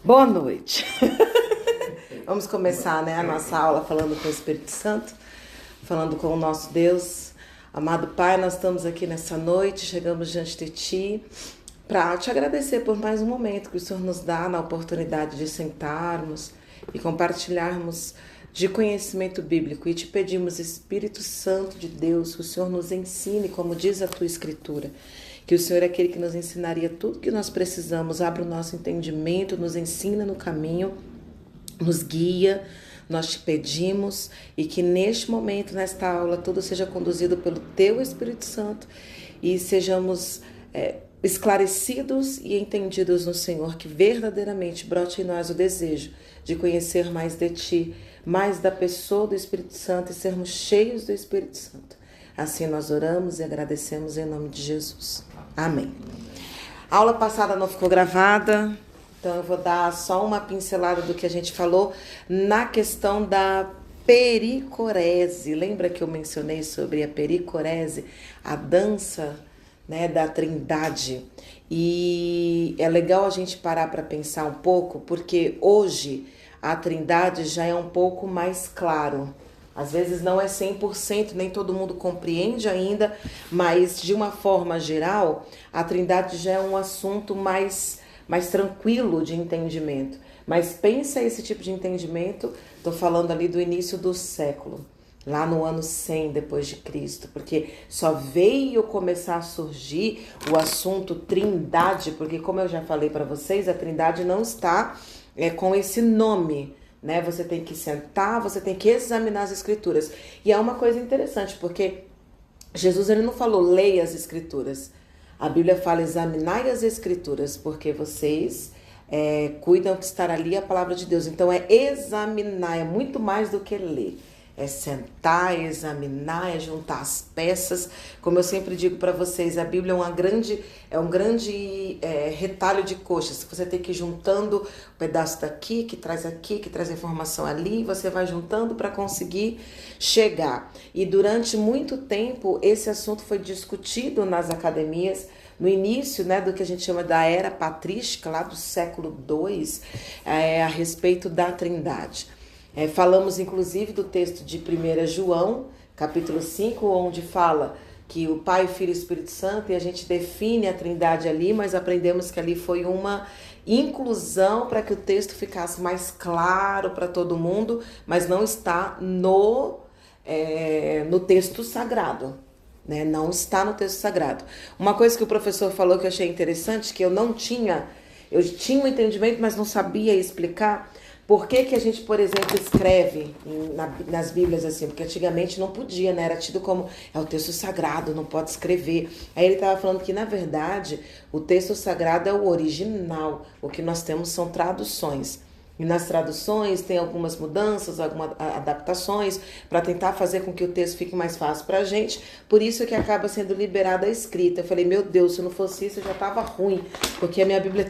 Boa noite. Vamos começar, a nossa aula falando com o Espírito Santo, falando com o nosso Deus. Amado Pai, nós estamos aqui nessa noite, chegamos diante de Ti para te agradecer por mais um momento que o Senhor nos dá na oportunidade de sentarmos e compartilharmos de conhecimento bíblico. E te pedimos, Espírito Santo de Deus, que o Senhor nos ensine, como diz a Tua Escritura, que o Senhor é aquele que nos ensinaria tudo que nós precisamos, abre o nosso entendimento, nos ensina no caminho, nos guia, nós te pedimos, e que neste momento, nesta aula, tudo seja conduzido pelo Teu Espírito Santo e sejamos esclarecidos e entendidos no Senhor, que verdadeiramente brote em nós o desejo de conhecer mais de Ti, mais da pessoa do Espírito Santo e sermos cheios do Espírito Santo. Assim nós oramos e agradecemos em nome de Jesus. Amém. A aula passada não ficou gravada, então eu vou dar só uma pincelada do que a gente falou na questão da pericorese. Lembra que eu mencionei sobre a pericorese, a dança, da Trindade? E é legal a gente parar para pensar um pouco, porque hoje a Trindade já é um pouco mais claro. Às vezes não é 100%, nem todo mundo compreende ainda, mas de uma forma geral, a Trindade já é um assunto mais tranquilo de entendimento. Mas pensa esse tipo de entendimento, estou falando ali do início do século, lá no ano 100 depois de Cristo, porque só veio começar a surgir o assunto Trindade, porque como eu já falei para vocês, a Trindade não está com esse nome, Você tem que sentar, você tem que examinar as escrituras. E é uma coisa interessante, porque Jesus ele não falou leia as escrituras. A Bíblia fala examinai as escrituras, porque vocês cuidam que estar ali a palavra de Deus. Então é examinar, é muito mais do que ler. É sentar, é examinar, é juntar as peças. Como eu sempre digo para vocês, a Bíblia é um grande retalho de coxas. Você tem que ir juntando um pedaço daqui, que traz a informação ali, você vai juntando para conseguir chegar. E durante muito tempo, esse assunto foi discutido nas academias, no início, do que a gente chama da era patrística, lá do século II, a respeito da Trindade. Falamos inclusive do texto de 1 João, capítulo 5, onde fala que o Pai, o Filho e o Espírito Santo, e a gente define a Trindade ali, mas aprendemos que ali foi uma inclusão para que o texto ficasse mais claro para todo mundo, mas não está no texto sagrado. Não está no texto sagrado. Uma coisa que o professor falou que eu achei interessante, que eu tinha um entendimento, mas não sabia explicar. Por que a gente, por exemplo, escreve nas Bíblias assim? Porque antigamente não podia, Era tido como, o texto sagrado, não pode escrever. Aí ele estava falando que, na verdade, o texto sagrado é o original. O que nós temos são traduções. E nas traduções tem algumas mudanças, algumas adaptações, para tentar fazer com que o texto fique mais fácil para a gente. Por isso que acaba sendo liberada a escrita. Eu falei, meu Deus, se não fosse isso, eu já estava ruim. Porque a minha Bíblia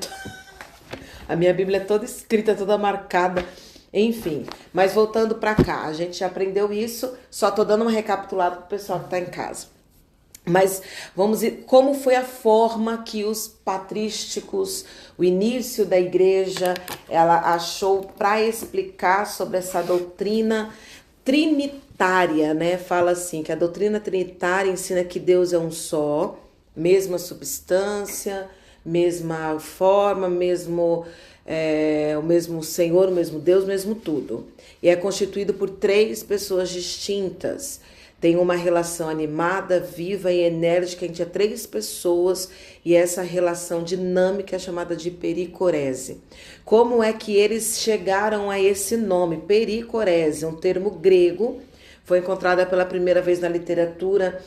é toda escrita, toda marcada, enfim. Mas voltando para cá, a gente já aprendeu isso, só tô dando uma recapitulada pro pessoal que tá em casa. Mas vamos ver como foi a forma que os patrísticos, o início da igreja, ela achou para explicar sobre essa doutrina trinitária, Fala assim, que a doutrina trinitária ensina que Deus é um só, mesma substância, mesma forma, o mesmo Senhor, o mesmo Deus, o mesmo tudo. E é constituído por 3 pessoas distintas. Tem uma relação animada, viva e enérgica entre 3 pessoas, e essa relação dinâmica é chamada de pericorese. Como é que eles chegaram a esse nome? Pericorese, um termo grego, foi encontrado pela primeira vez na literatura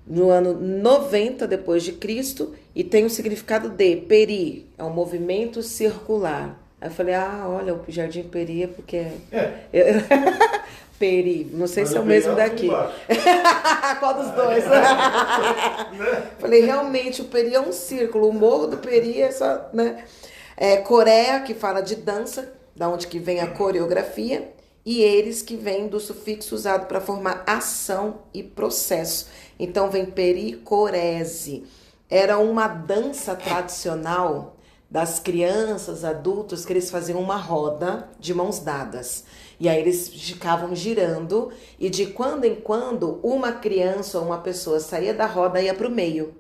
no ano 90 depois de Cristo, e tem o significado de peri, é um movimento circular. Aí eu falei, olha, o Jardim Peri é porque... Peri, não sei se é o mesmo daqui. Qual dos dois? Falei, realmente, o Peri é um círculo, o Morro do Peri é só... Coreia, que fala de dança, da onde que vem a coreografia, e eles que vem do sufixo usado para formar ação e processo. Então vem pericorese. Era uma dança tradicional das crianças, adultos, que eles faziam uma roda de mãos dadas. E aí eles ficavam girando e de quando em quando uma criança ou uma pessoa saía da roda e ia para o meio.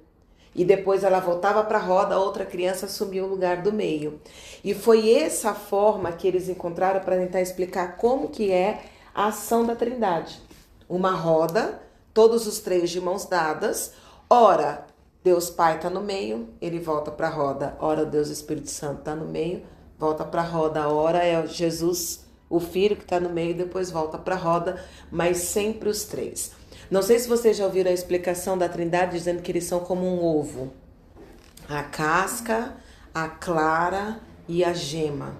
E depois ela voltava para a roda, a outra criança assumia o lugar do meio. E foi essa forma que eles encontraram para tentar explicar como que é a ação da Trindade. Uma roda, todos os três de mãos dadas, ora Deus Pai está no meio, ele volta para a roda, ora Deus Espírito Santo está no meio, volta para a roda, ora é Jesus, o Filho que está no meio, depois volta para a roda, mas sempre os três. Não sei se vocês já ouviram a explicação da Trindade dizendo que eles são como um ovo. A casca, a clara e a gema.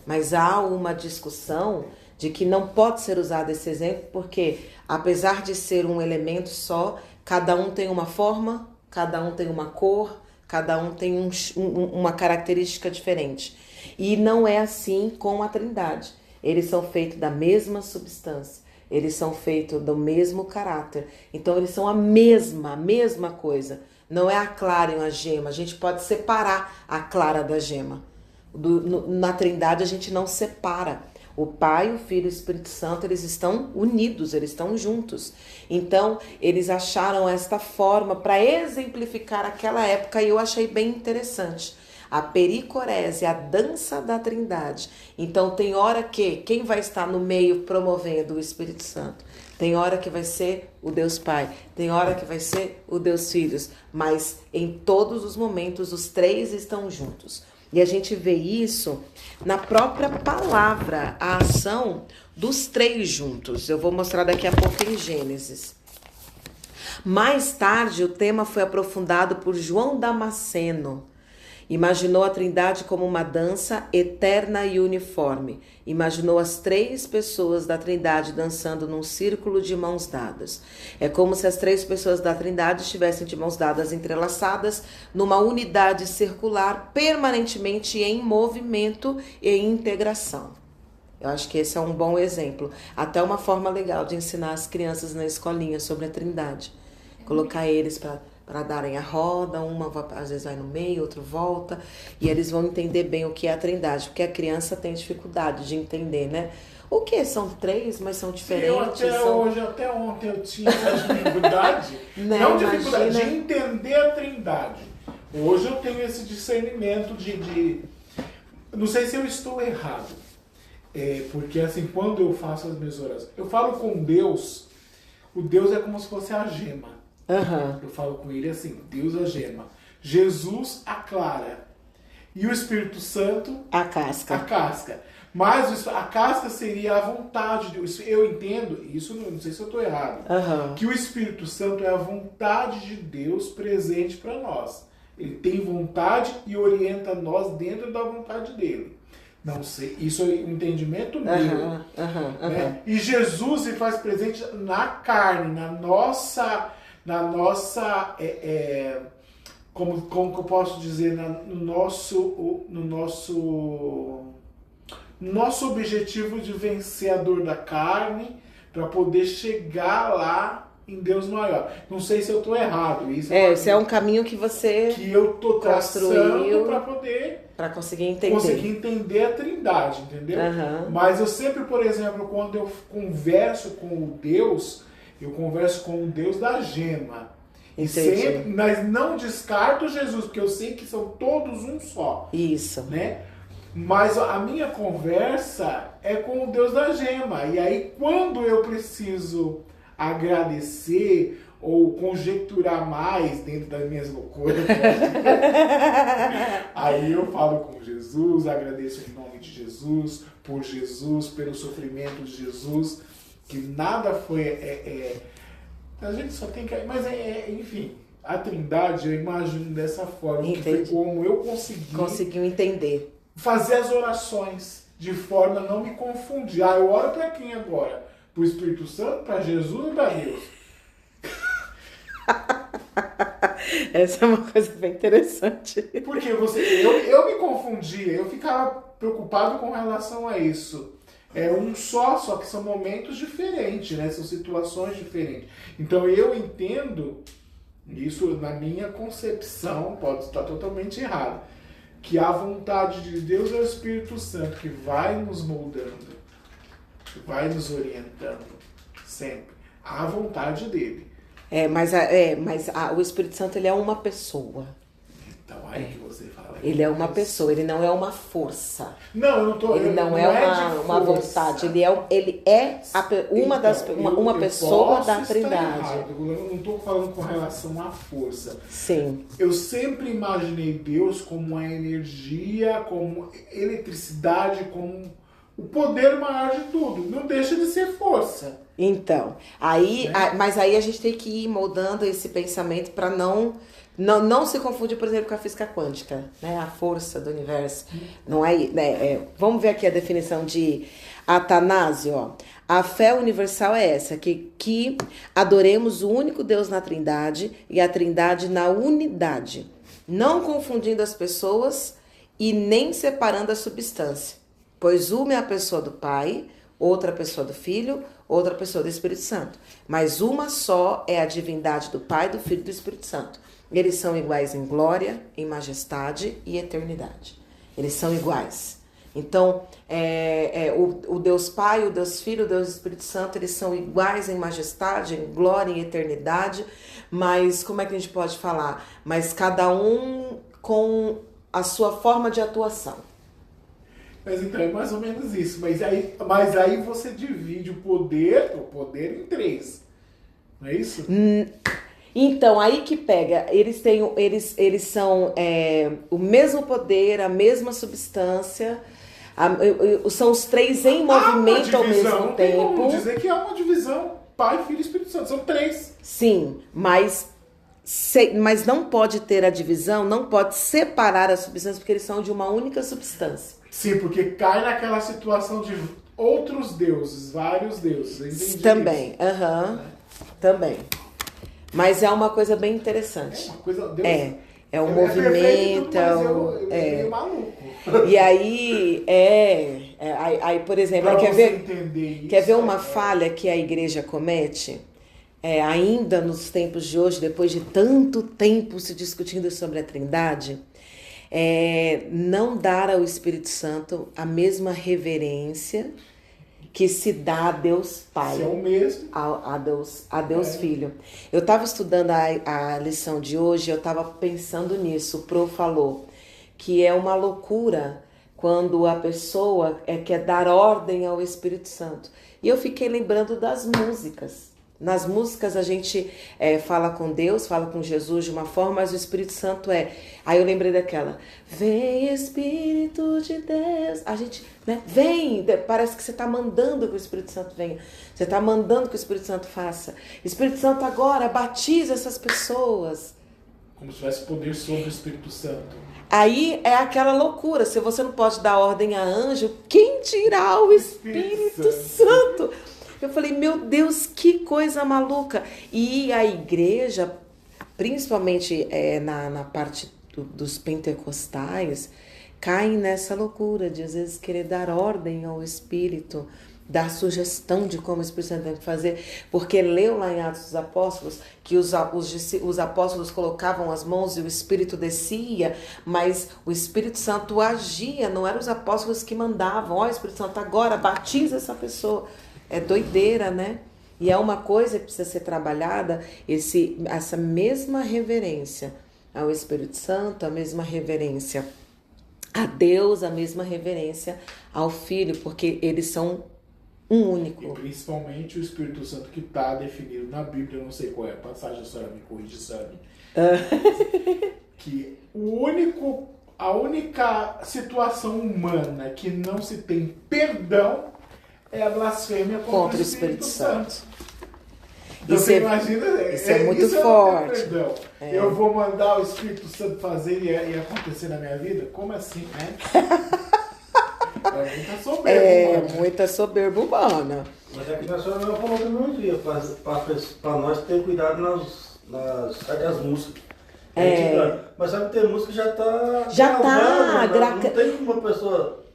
Mas há uma discussão de que não pode ser usado esse exemplo porque, apesar de ser um elemento só, cada um tem uma forma, cada um tem uma cor, cada um tem uma característica diferente. E não é assim com a Trindade. Eles são feitos da mesma substância. Eles são feitos do mesmo caráter. Então, eles são a mesma coisa. Não é a clara e a gema. A gente pode separar a clara da gema. Na Trindade, a gente não separa. O Pai, o Filho e o Espírito Santo, eles estão unidos, eles estão juntos. Então, eles acharam esta forma para exemplificar aquela época e eu achei bem interessante. A pericorese, a dança da Trindade. Então tem hora que quem vai estar no meio promovendo o Espírito Santo, tem hora que vai ser o Deus Pai, tem hora que vai ser o Deus Filho, mas em todos os momentos os três estão juntos. E a gente vê isso na própria palavra, a ação dos três juntos. Eu vou mostrar daqui a pouco em Gênesis. Mais tarde o tema foi aprofundado por João Damasceno. Imaginou a Trindade como uma dança eterna e uniforme. Imaginou as três pessoas da Trindade dançando num círculo de mãos dadas. É como se as três pessoas da Trindade estivessem de mãos dadas entrelaçadas numa unidade circular permanentemente em movimento e em integração. Eu acho que esse é um bom exemplo. Até uma forma legal de ensinar as crianças na escolinha sobre a Trindade. Colocar eles para darem a roda, uma às vezes vai no meio, outro volta, e eles vão entender bem o que é a Trindade, porque a criança tem dificuldade de entender, né? O que? São três, mas são diferentes. Até ontem eu tinha essa dificuldade, né? Não dificuldade, de entender a Trindade. Hoje eu tenho esse discernimento de... Não sei se eu estou errado, porque assim, quando eu faço as minhas orações, eu falo com Deus, o Deus é como se fosse a gema. Uhum. Eu falo com ele assim, Deus a gema, Jesus a clara e o Espírito Santo a casca. Mas a casca seria a vontade de Deus. Eu entendo, isso não sei se eu estou errado, que o Espírito Santo é a vontade de Deus presente para nós. Ele tem vontade e orienta nós dentro da vontade dele. Não sei, isso é um entendimento meu. Né? E Jesus se faz presente na carne, na nossa como eu posso dizer, no nosso objetivo de vencer a dor da carne, para poder chegar lá em Deus maior. Não sei se eu estou errado. Esse é um caminho que eu estou traçando para conseguir entender a Trindade, entendeu? Mas eu sempre, por exemplo, quando eu converso com o Deus, eu converso com o Deus da gema. Mas não descarto Jesus, porque eu sei que são todos um só. Isso. Né? Mas a minha conversa é com o Deus da gema. E aí, quando eu preciso agradecer ou conjecturar mais dentro das minhas loucuras, aí eu falo com Jesus, agradeço em nome de Jesus, por Jesus, pelo sofrimento de Jesus, que nada foi... a gente só tem que... Mas, enfim, a Trindade eu imagino dessa forma, que foi como eu conseguiu entender. Fazer as orações de forma a não me confundir. Eu oro para quem agora? Para o Espírito Santo, para Jesus ou para Deus? Essa é uma coisa bem interessante. Porque eu me confundia, eu ficava preocupado com relação a isso. É um só que são momentos diferentes, né? São situações diferentes. Então eu entendo, isso na minha concepção, pode estar totalmente errado, que a vontade de Deus é o Espírito Santo que vai nos moldando, que vai nos orientando sempre. A vontade dele. Mas o Espírito Santo, ele é uma pessoa. Então, aí que você fala. Ele é uma pessoa, ele não é uma força. Não, eu não tô... Ele não é uma vontade, ele é uma pessoa da Trindade. Eu não estou falando com relação à força. Sim. Eu sempre imaginei Deus como a energia, como eletricidade, como o poder maior de tudo. Não deixa de ser força. Então, mas aí a gente tem que ir moldando esse pensamento para não se confundir, por exemplo, com a física quântica, né? A força do universo. Não é, né? Vamos ver aqui a definição de Atanásio. Ó. A fé universal é essa, que adoremos o único Deus na Trindade e a Trindade na unidade, não confundindo as pessoas e nem separando a substância, pois uma é a pessoa do Pai, outra pessoa do Filho, outra pessoa do Espírito Santo. Mas uma só é a divindade do Pai, do Filho e do Espírito Santo. Eles são iguais em glória, em majestade e eternidade. Eles são iguais. Então, o Deus Pai, o Deus Filho, o Deus Espírito Santo, eles são iguais em majestade, em glória, em eternidade. Mas, como é que a gente pode falar? Mas cada um com a sua forma de atuação. Mas então é mais ou menos isso. Mas aí você divide o poder em três. Não é isso? Então, aí que pega. Eles são o mesmo poder, a mesma substância. São os três em movimento ao mesmo tempo. Não tem como dizer que é uma divisão. Pai, Filho e Espírito Santo. São três. Sim, mas não pode ter a divisão, não pode separar as substâncias, porque eles são de uma única substância. Sim, porque cai naquela situação de outros deuses, vários deuses. Também, também. Mas é uma coisa bem interessante. É uma coisa... Deus, é um movimento, eu maluco. E aí, aí, por exemplo, quer ver uma falha que a igreja comete? Ainda nos tempos de hoje, depois de tanto tempo se discutindo sobre a Trindade, não dar ao Espírito Santo a mesma reverência que se dá a Deus Pai, é o mesmo. a Deus Filho. Eu estava estudando a lição de hoje, eu estava pensando nisso. O Pro falou que é uma loucura quando a pessoa quer dar ordem ao Espírito Santo. E eu fiquei lembrando das músicas. Nas músicas a gente fala com Deus, fala com Jesus de uma forma, mas o Espírito Santo Aí eu lembrei daquela, vem Espírito de Deus. A gente, vem, parece que você está mandando que o Espírito Santo venha. Você está mandando que o Espírito Santo faça. Espírito Santo agora, batiza essas pessoas. Como se tivesse poder sobre o Espírito Santo. Aí é aquela loucura, se você não pode dar ordem a anjo, quem dirá o Espírito Santo? Eu falei, meu Deus, que coisa maluca. E a igreja, principalmente na parte dos pentecostais, caem nessa loucura de às vezes querer dar ordem ao Espírito, dar sugestão de como o Espírito Santo tem que fazer, porque leu lá em Atos dos Apóstolos que os apóstolos colocavam as mãos e o Espírito descia, mas o Espírito Santo agia, não eram os apóstolos que mandavam, ó, Espírito Santo, agora batiza essa pessoa. É doideira, né? E é uma coisa que precisa ser trabalhada, essa mesma reverência ao Espírito Santo, a mesma reverência a Deus, a mesma reverência ao Filho, porque eles são um único. E principalmente o Espírito Santo que está definido na Bíblia, eu não sei qual é a passagem, a senhora me corrige, sabe? Que a única situação humana que não se tem perdão é a blasfêmia contra o Espírito Santo. Então você imagina, isso é muito forte. Eu vou mandar o Espírito Santo fazer e acontecer na minha vida? Como assim, né? É muita soberba. Muita soberba humana. Mas é que a senhora não falou do mesmo dia, para nós ter cuidado nas músicas. Mas sabe que tem música que já tá. Não tem uma pessoa.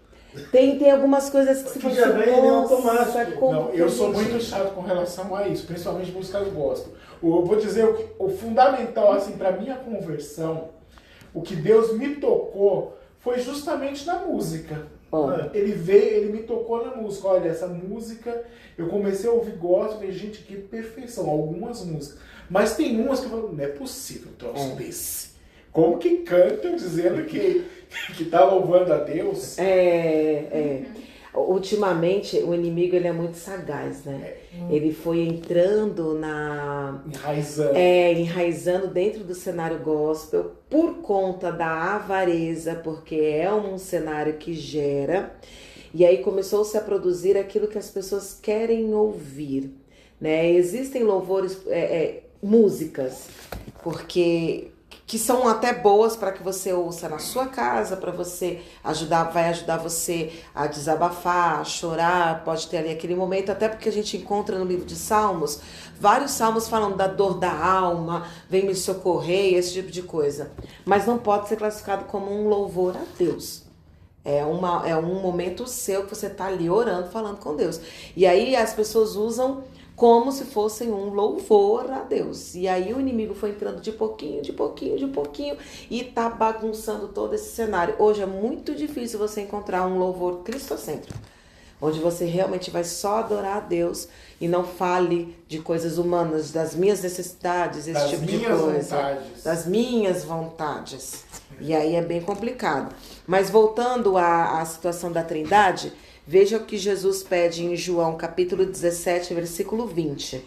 Tem algumas coisas que se já vem automático. Não, eu sou muito chato com relação a isso, principalmente músicas gospel. Eu vou dizer o fundamental assim para minha conversão, o que Deus me tocou foi justamente na música. Ele veio, ele me tocou na música. Olha, essa música, eu comecei a ouvir gospel, falei, gente, que perfeição, algumas músicas. Mas tem umas que eu falo, não é possível um troço desse. Como que cantam dizendo que tá louvando a Deus? Ultimamente, o inimigo ele é muito sagaz, né? Ele foi entrando enraizando dentro do cenário gospel por conta da avareza, porque é um cenário que gera. E aí começou-se a produzir aquilo que as pessoas querem ouvir, né? Existem louvores, músicas, que são até boas para que você ouça na sua casa, para você vai ajudar você a desabafar, a chorar, pode ter ali aquele momento, até porque a gente encontra no livro de Salmos, vários salmos falando da dor da alma, vem me socorrer, esse tipo de coisa. Mas não pode ser classificado como um louvor a Deus. É um momento seu que você está ali orando, falando com Deus. E aí as pessoas usam como se fossem um louvor a Deus. E aí o inimigo foi entrando de pouquinho e tá bagunçando todo esse cenário. Hoje é muito difícil você encontrar um louvor cristocêntrico, onde você realmente vai só adorar a Deus e não fale de coisas humanas, das minhas necessidades, esse tipo de coisa. Das minhas vontades. E aí é bem complicado. Mas voltando à situação da Trindade, veja o que Jesus pede em João capítulo 17, versículo 20.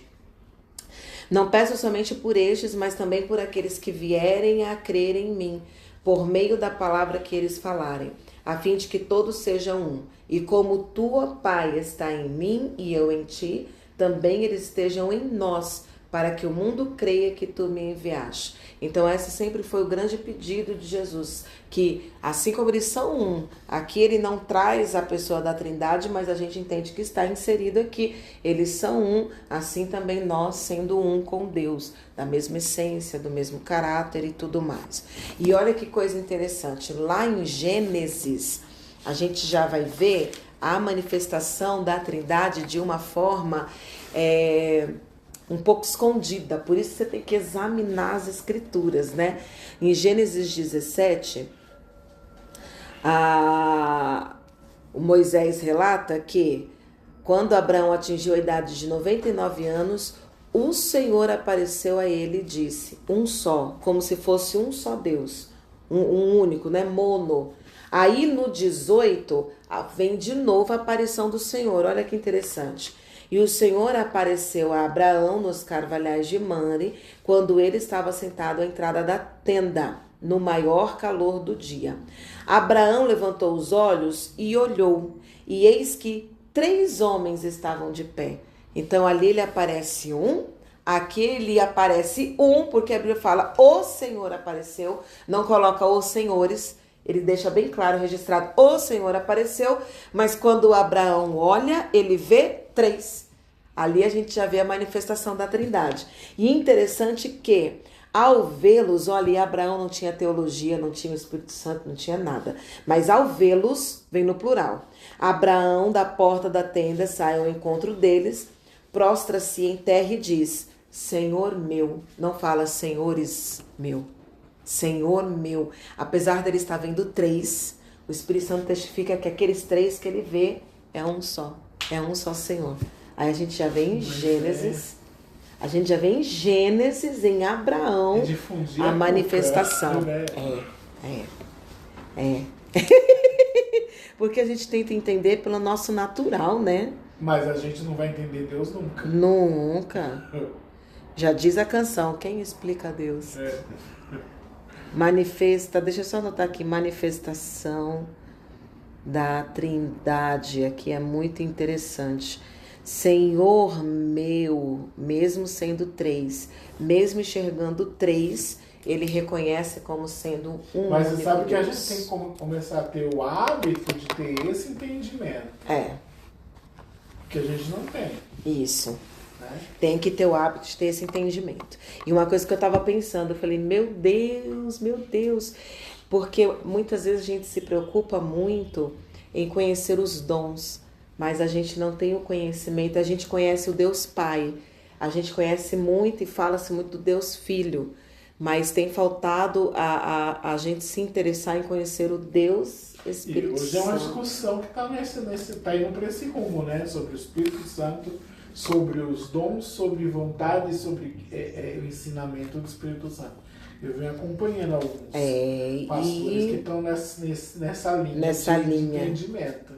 Não peço somente por estes, mas também por aqueles que vierem a crer em mim, por meio da palavra que eles falarem, a fim de que todos sejam um. E como tu, ó Pai, está em mim e eu em ti, também eles estejam em nós, para que o mundo creia que tu me enviaste. Então esse sempre foi o grande pedido de Jesus, que assim como eles são um, aqui ele não traz a pessoa da Trindade, mas a gente entende que está inserido aqui, eles são um, assim também nós sendo um com Deus, da mesma essência, do mesmo caráter e tudo mais. E olha que coisa interessante, lá em Gênesis, a gente já vai ver a manifestação da Trindade de uma forma um pouco escondida, por isso você tem que examinar as escrituras, né? Em Gênesis 17, o Moisés relata que quando Abraão atingiu a idade de 99 anos, o Senhor apareceu a ele e disse, um só, como se fosse um só Deus, um único, né? Mono. Aí no 18, vem de novo a aparição do Senhor, olha que interessante. E o Senhor apareceu a Abraão nos carvalhais de Mamre, quando ele estava sentado à entrada da tenda, no maior calor do dia. Abraão levantou os olhos e olhou, e eis que 3 homens estavam de pé. Então ali ele aparece um, aqui ele aparece um, porque a Bíblia fala o Senhor apareceu, não coloca os senhores, ele deixa bem claro, registrado, o Senhor apareceu, mas quando Abraão olha, ele vê 3. Ali a gente já vê a manifestação da Trindade. E interessante que, ao vê-los, olha, Abraão não tinha teologia, não tinha o Espírito Santo, não tinha nada. Mas ao vê-los, vem no plural. Abraão, da porta da tenda, sai ao encontro deles, prostra-se em terra e diz, Senhor meu. Não fala senhores meu. Senhor meu. Apesar dele estar vendo 3, o Espírito Santo testifica que aqueles 3 que ele vê é um só. É um só Senhor. Aí a gente já vê em Gênesis, em Abraão, a manifestação. Porque a gente tenta entender pelo nosso natural, né? Mas a gente não vai entender Deus nunca. Nunca. Já diz a canção, quem explica Deus? Manifesta, deixa eu só anotar aqui, manifestação da Trindade, aqui é muito interessante. Senhor meu, mesmo sendo 3, mesmo enxergando 3, ele reconhece como sendo um. Mas você sabe que a gente tem que começar a ter o hábito de ter esse entendimento. Que a gente não tem. Isso. Tem que ter o hábito de ter esse entendimento. E uma coisa que eu estava pensando, eu falei, meu Deus, porque muitas vezes a gente se preocupa muito em conhecer os dons, mas a gente não tem o conhecimento, a gente conhece o Deus Pai, a gente conhece muito e fala-se muito do Deus Filho, mas tem faltado a gente se interessar em conhecer o Deus Espírito Santo. E hoje é uma discussão que tá indo para esse rumo, né? Sobre o Espírito Santo, sobre os dons, sobre vontade, sobre o ensinamento do Espírito Santo. Eu venho acompanhando alguns pastores que estão nessa linha de entendimento.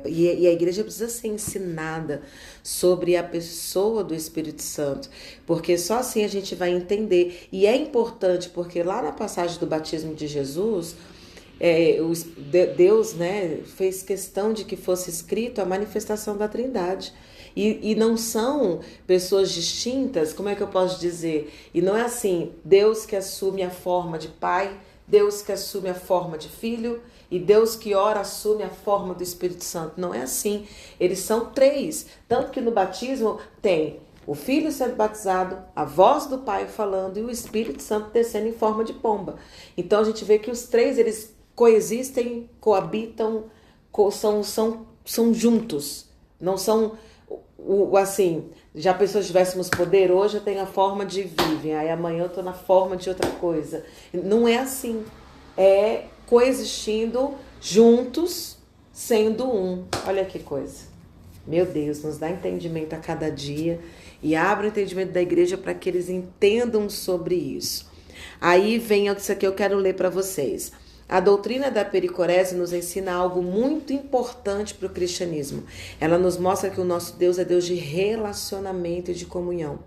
E a igreja precisa ser ensinada sobre a pessoa do Espírito Santo, porque só assim a gente vai entender. E é importante, porque lá na passagem do batismo de Jesus, Deus, né, fez questão de que fosse escrito a manifestação da Trindade. E não são pessoas distintas, como é que eu posso dizer? E não é assim, Deus que assume a forma de pai, Deus que assume a forma de filho, e Deus que ora assume a forma do Espírito Santo. Não é assim. Eles são três. Tanto que no batismo tem o Filho sendo batizado, a voz do Pai falando e o Espírito Santo descendo em forma de pomba. Então a gente vê que os três, eles coexistem, coabitam, são juntos. Não são... assim, já pensou se tivéssemos poder, hoje eu tenho a forma de Vivian, aí amanhã eu tô na forma de outra coisa. Não é assim, é coexistindo juntos, sendo um. Olha que coisa. Meu Deus, nos dá entendimento a cada dia e abre o entendimento da igreja para que eles entendam sobre isso. Aí vem isso aqui, eu quero ler para vocês. A doutrina da pericorese nos ensina algo muito importante para o cristianismo. Ela nos mostra que o nosso Deus é Deus de relacionamento e de comunhão.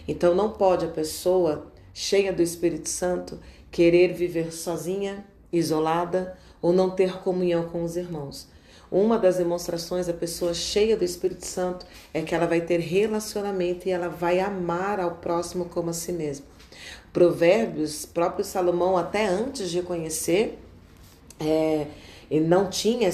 Então não pode a pessoa cheia do Espírito Santo querer viver sozinha, isolada ou não ter comunhão com os irmãos. Uma das demonstrações da pessoa cheia do Espírito Santo é que ela vai ter relacionamento e ela vai amar ao próximo como a si mesmo. Provérbios, próprio Salomão, até antes de conhecer, ele não tinha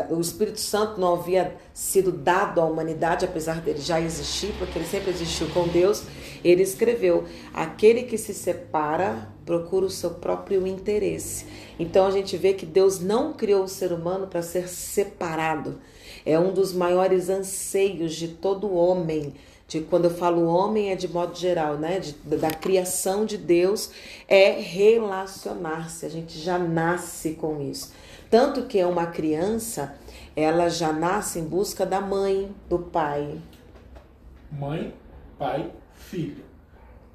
o Espírito Santo não havia sido dado à humanidade, apesar dele já existir, porque ele sempre existiu com Deus. Ele escreveu: aquele que se separa procura o seu próprio interesse. Então a gente vê que Deus não criou o ser humano para ser separado. É um dos maiores anseios de todo homem. Quando eu falo homem é de modo geral, né? Da criação de Deus, é relacionar-se. A gente já nasce com isso. Tanto que uma criança, ela já nasce em busca da mãe, do pai. Mãe, pai, filho.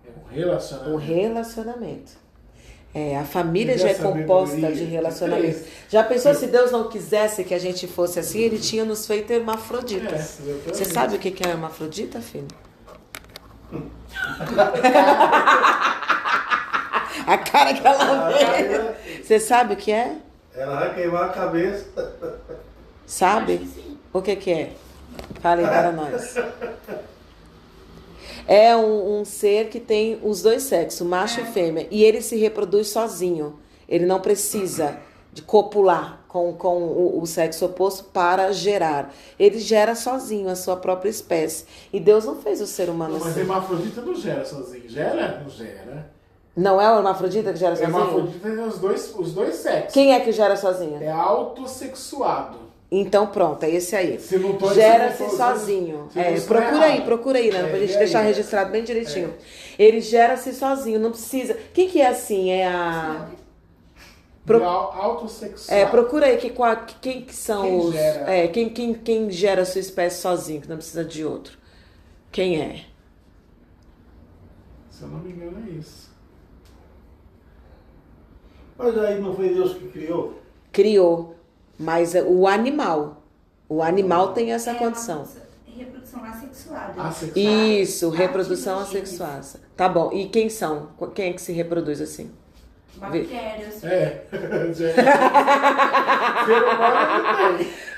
É um relacionamento. O relacionamento. A família já é composta de relacionamento. Já pensou se Deus não quisesse que a gente fosse assim? Ele tinha nos feito hermafroditas. Você sabe o que é hermafrodita, filho? A cara que ela fez. Você sabe o que é? Ela vai queimar a cabeça. Sabe? O que é? Fala aí para nós. É um ser que tem os dois sexos, macho e fêmea, e ele se reproduz sozinho. Ele não precisa de copular com o sexo oposto para gerar. Ele gera sozinho a sua própria espécie. E Deus não fez o ser humano assim. Mas hermafrodita não gera sozinho. Gera? Não gera. Não é o hermafrodita que gera sozinho? Hermafrodita tem os dois sexos. Quem é que gera sozinho? É autossexuado. Então pronto, é esse aí. Gera-se sozinho. Procura aí, né? Pra gente deixar registrado bem direitinho. Ele gera-se sozinho, não precisa. Quem que é assim? É a... Autossexual. Procura aí quem que são quem os... Gera? Quem gera a sua espécie sozinho, que não precisa de outro. Quem é? Se eu não me engano é isso. Mas aí não foi Deus que criou? Criou. Mas o animal tem essa condição. Reprodução assexuada. Isso, reprodução assexuada. Tá bom. E quem são? Quem é que se reproduz assim? Bactérias.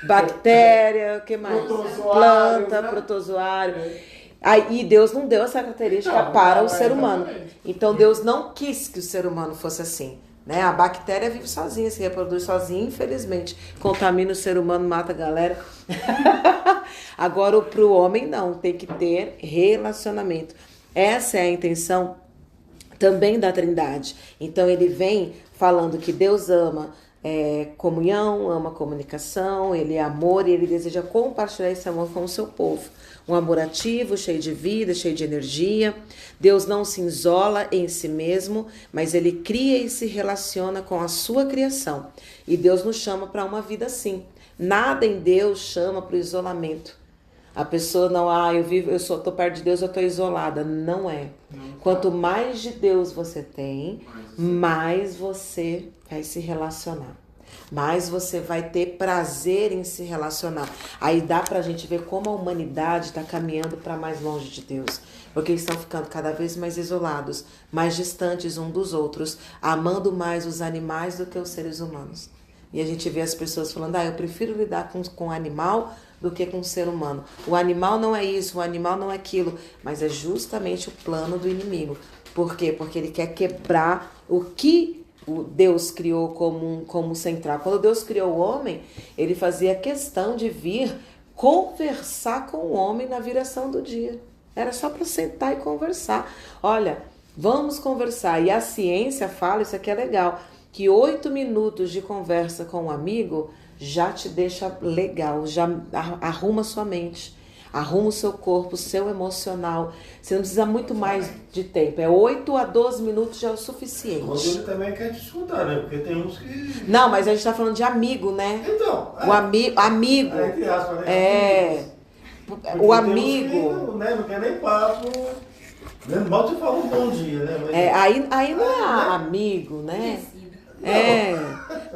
Bactéria, o que mais? Planta, né? protozoário. Aí Deus não deu essa característica para o ser humano. Então Deus não quis que o ser humano fosse assim. Né? A bactéria vive sozinha, se reproduz sozinha, infelizmente. Contamina o ser humano, mata a galera. Agora, para o homem, não. Tem que ter relacionamento. Essa é a intenção também da Trindade. Então, ele vem falando que Deus ama comunhão, ama comunicação, ele é amor e ele deseja compartilhar esse amor com o seu povo. Um amor ativo, cheio de vida, cheio de energia. Deus não se isola em si mesmo, mas ele cria e se relaciona com a sua criação. E Deus nos chama para uma vida assim. Nada em Deus chama para o isolamento. A pessoa não, eu estou perto de Deus, eu estou isolada. Não é. Quanto mais de Deus você tem, mais você vai se relacionar. Mais você vai ter prazer em se relacionar. Aí dá pra gente ver como a humanidade está caminhando para mais longe de Deus. Porque eles estão ficando cada vez mais isolados, mais distantes uns dos outros, amando mais os animais do que os seres humanos. E a gente vê as pessoas falando, eu prefiro lidar com animal do que com o ser humano. O animal não é isso, o animal não é aquilo, mas é justamente o plano do inimigo. Por quê? Porque ele quer quebrar o que o Deus criou como central. Quando Deus criou o homem, ele fazia questão de vir conversar com o homem na viração do dia. Era só para sentar e conversar. Olha, vamos conversar. E a ciência fala, isso aqui é legal, que 8 minutos de conversa com um amigo já te deixa legal, já arruma sua mente, arruma o seu corpo, o seu emocional. Você não precisa muito mais de tempo. 8 a 12 minutos já é o suficiente. Mas ele também quer te escutar, né? Porque tem uns que... Não, mas a gente tá falando de amigo, né? Então. O amigo. Entre aspas, né? O amigo. Não quer nem papo. Mal te fala um bom dia, né? Mas... Aí não é amigo, né?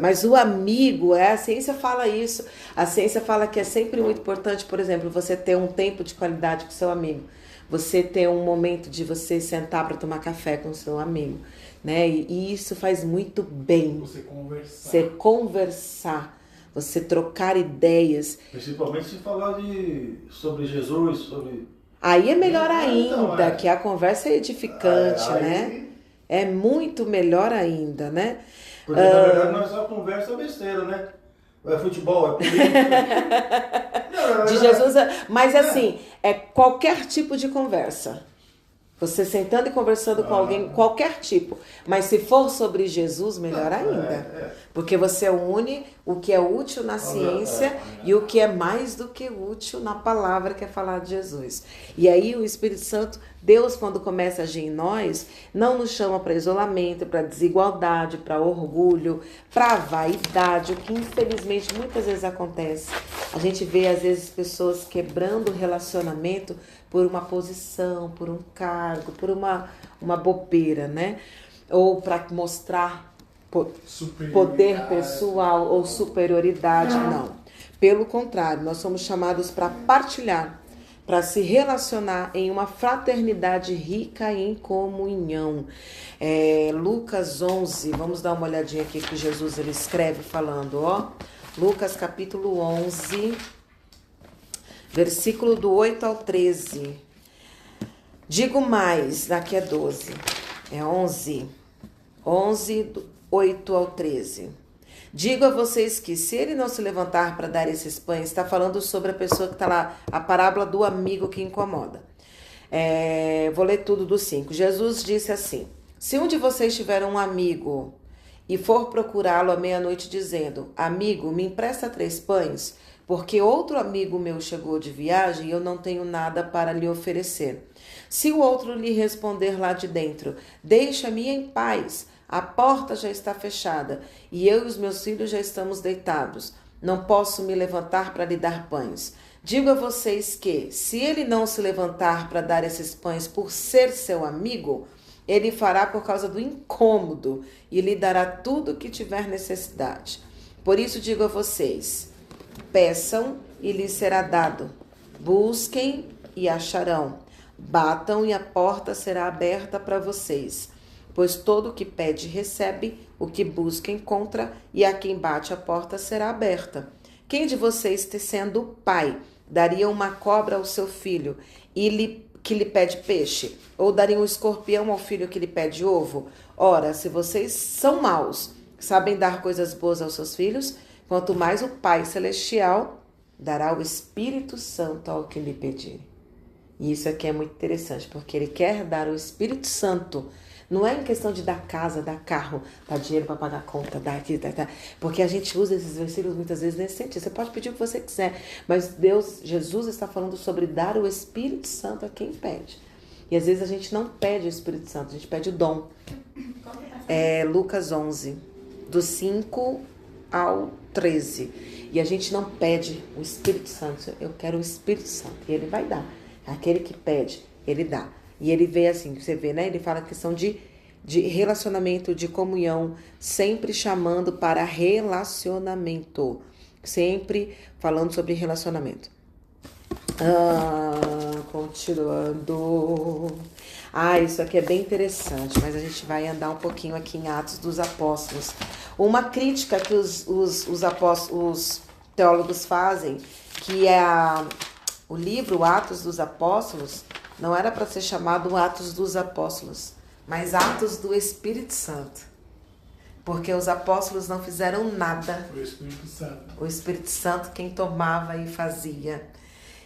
Mas o amigo, a ciência fala isso. A ciência fala que é sempre muito importante, por exemplo, você ter um tempo de qualidade com seu amigo. Você ter um momento de você sentar para tomar café com seu amigo, né? E isso faz muito bem. Você conversar. Você trocar ideias. Principalmente se falar sobre Jesus, sobre... Aí é melhor ainda, que a conversa é edificante, né? É muito melhor ainda, né? Porque, na verdade, nós só conversa besteira, né? É futebol, é política. De Jesus, mas assim, é qualquer tipo de conversa. Você sentando e conversando com alguém, qualquer tipo. Mas se for sobre Jesus, melhor ainda. Porque você une o que é útil na ciência e o que é mais do que útil na palavra, que é falar de Jesus. E aí o Espírito Santo, Deus, quando começa a agir em nós, não nos chama para isolamento, para desigualdade, para orgulho, para vaidade, o que infelizmente muitas vezes acontece. A gente vê às vezes pessoas quebrando o relacionamento por uma posição, por um cargo, por uma bobeira, né? Ou para mostrar poder pessoal ou superioridade, não. Pelo contrário, nós somos chamados para partilhar, para se relacionar em uma fraternidade rica em comunhão. Lucas 11, vamos dar uma olhadinha aqui que Jesus ele escreve falando, ó. Lucas capítulo 11, versículo do 8 ao 13. Digo mais, aqui é 12, é 11, do 8 ao 13. Digo a vocês que se ele não se levantar para dar esses pães, está falando sobre a pessoa que está lá, a parábola do amigo que incomoda. Vou ler tudo do 5. Jesus disse assim: se um de vocês tiver um amigo e for procurá-lo à meia-noite dizendo: amigo, me empresta 3 pães, porque outro amigo meu chegou de viagem e eu não tenho nada para lhe oferecer. Se o outro lhe responder lá de dentro: deixa-me em paz, a porta já está fechada e eu e os meus filhos já estamos deitados, não posso me levantar para lhe dar pães. Digo a vocês que, se ele não se levantar para dar esses pães por ser seu amigo, ele fará por causa do incômodo e lhe dará tudo o que tiver necessidade. Por isso digo a vocês: peçam e lhes será dado, busquem e acharão, batam e a porta será aberta para vocês. Pois todo o que pede recebe, o que busca encontra, e a quem bate a porta será aberta. Quem de vocês, sendo pai, daria uma cobra ao seu filho que lhe pede peixe? Ou daria um escorpião ao filho que lhe pede ovo? Ora, se vocês são maus, sabem dar coisas boas aos seus filhos, quanto mais o Pai Celestial dará o Espírito Santo ao que lhe pedir. E isso aqui é muito interessante, porque ele quer dar o Espírito Santo Não é em questão de dar casa, dar carro, dar dinheiro para pagar a conta, dar aqui, porque a gente usa esses versículos muitas vezes nesse sentido. Você pode pedir o que você quiser, mas Jesus está falando sobre dar o Espírito Santo a quem pede. E às vezes a gente não pede o Espírito Santo, a gente pede o dom. É Lucas 11, do 5 ao 13. E a gente não pede o Espírito Santo. Eu quero o Espírito Santo. E ele vai dar. Aquele que pede, ele dá. E ele vê assim, você vê, né? Ele fala a questão de relacionamento, de comunhão, sempre chamando para relacionamento. Sempre falando sobre relacionamento. Continuando. Isso aqui é bem interessante, mas a gente vai andar um pouquinho aqui em Atos dos Apóstolos. Uma crítica que os teólogos fazem, que é o livro Atos dos Apóstolos, não era para ser chamado Atos dos Apóstolos, mas Atos do Espírito Santo. Porque os apóstolos não fizeram nada. Foi o Espírito Santo. O Espírito Santo quem tomava e fazia.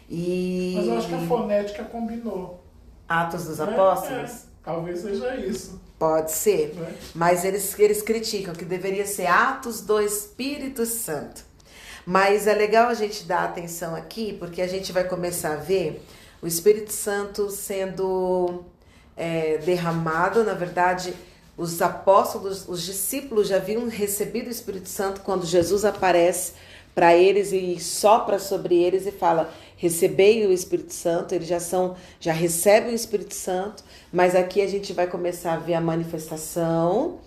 Mas eu acho que a fonética combinou. Atos dos Apóstolos? Talvez seja isso. Pode ser. Né? Mas eles criticam que deveria ser Atos do Espírito Santo. Mas é legal a gente dar atenção aqui, porque a gente vai começar a ver o Espírito Santo sendo derramado. Na verdade, os apóstolos, os discípulos já haviam recebido o Espírito Santo quando Jesus aparece para eles e sopra sobre eles e fala: recebei o Espírito Santo. Eles já recebem o Espírito Santo, mas aqui a gente vai começar a ver a manifestação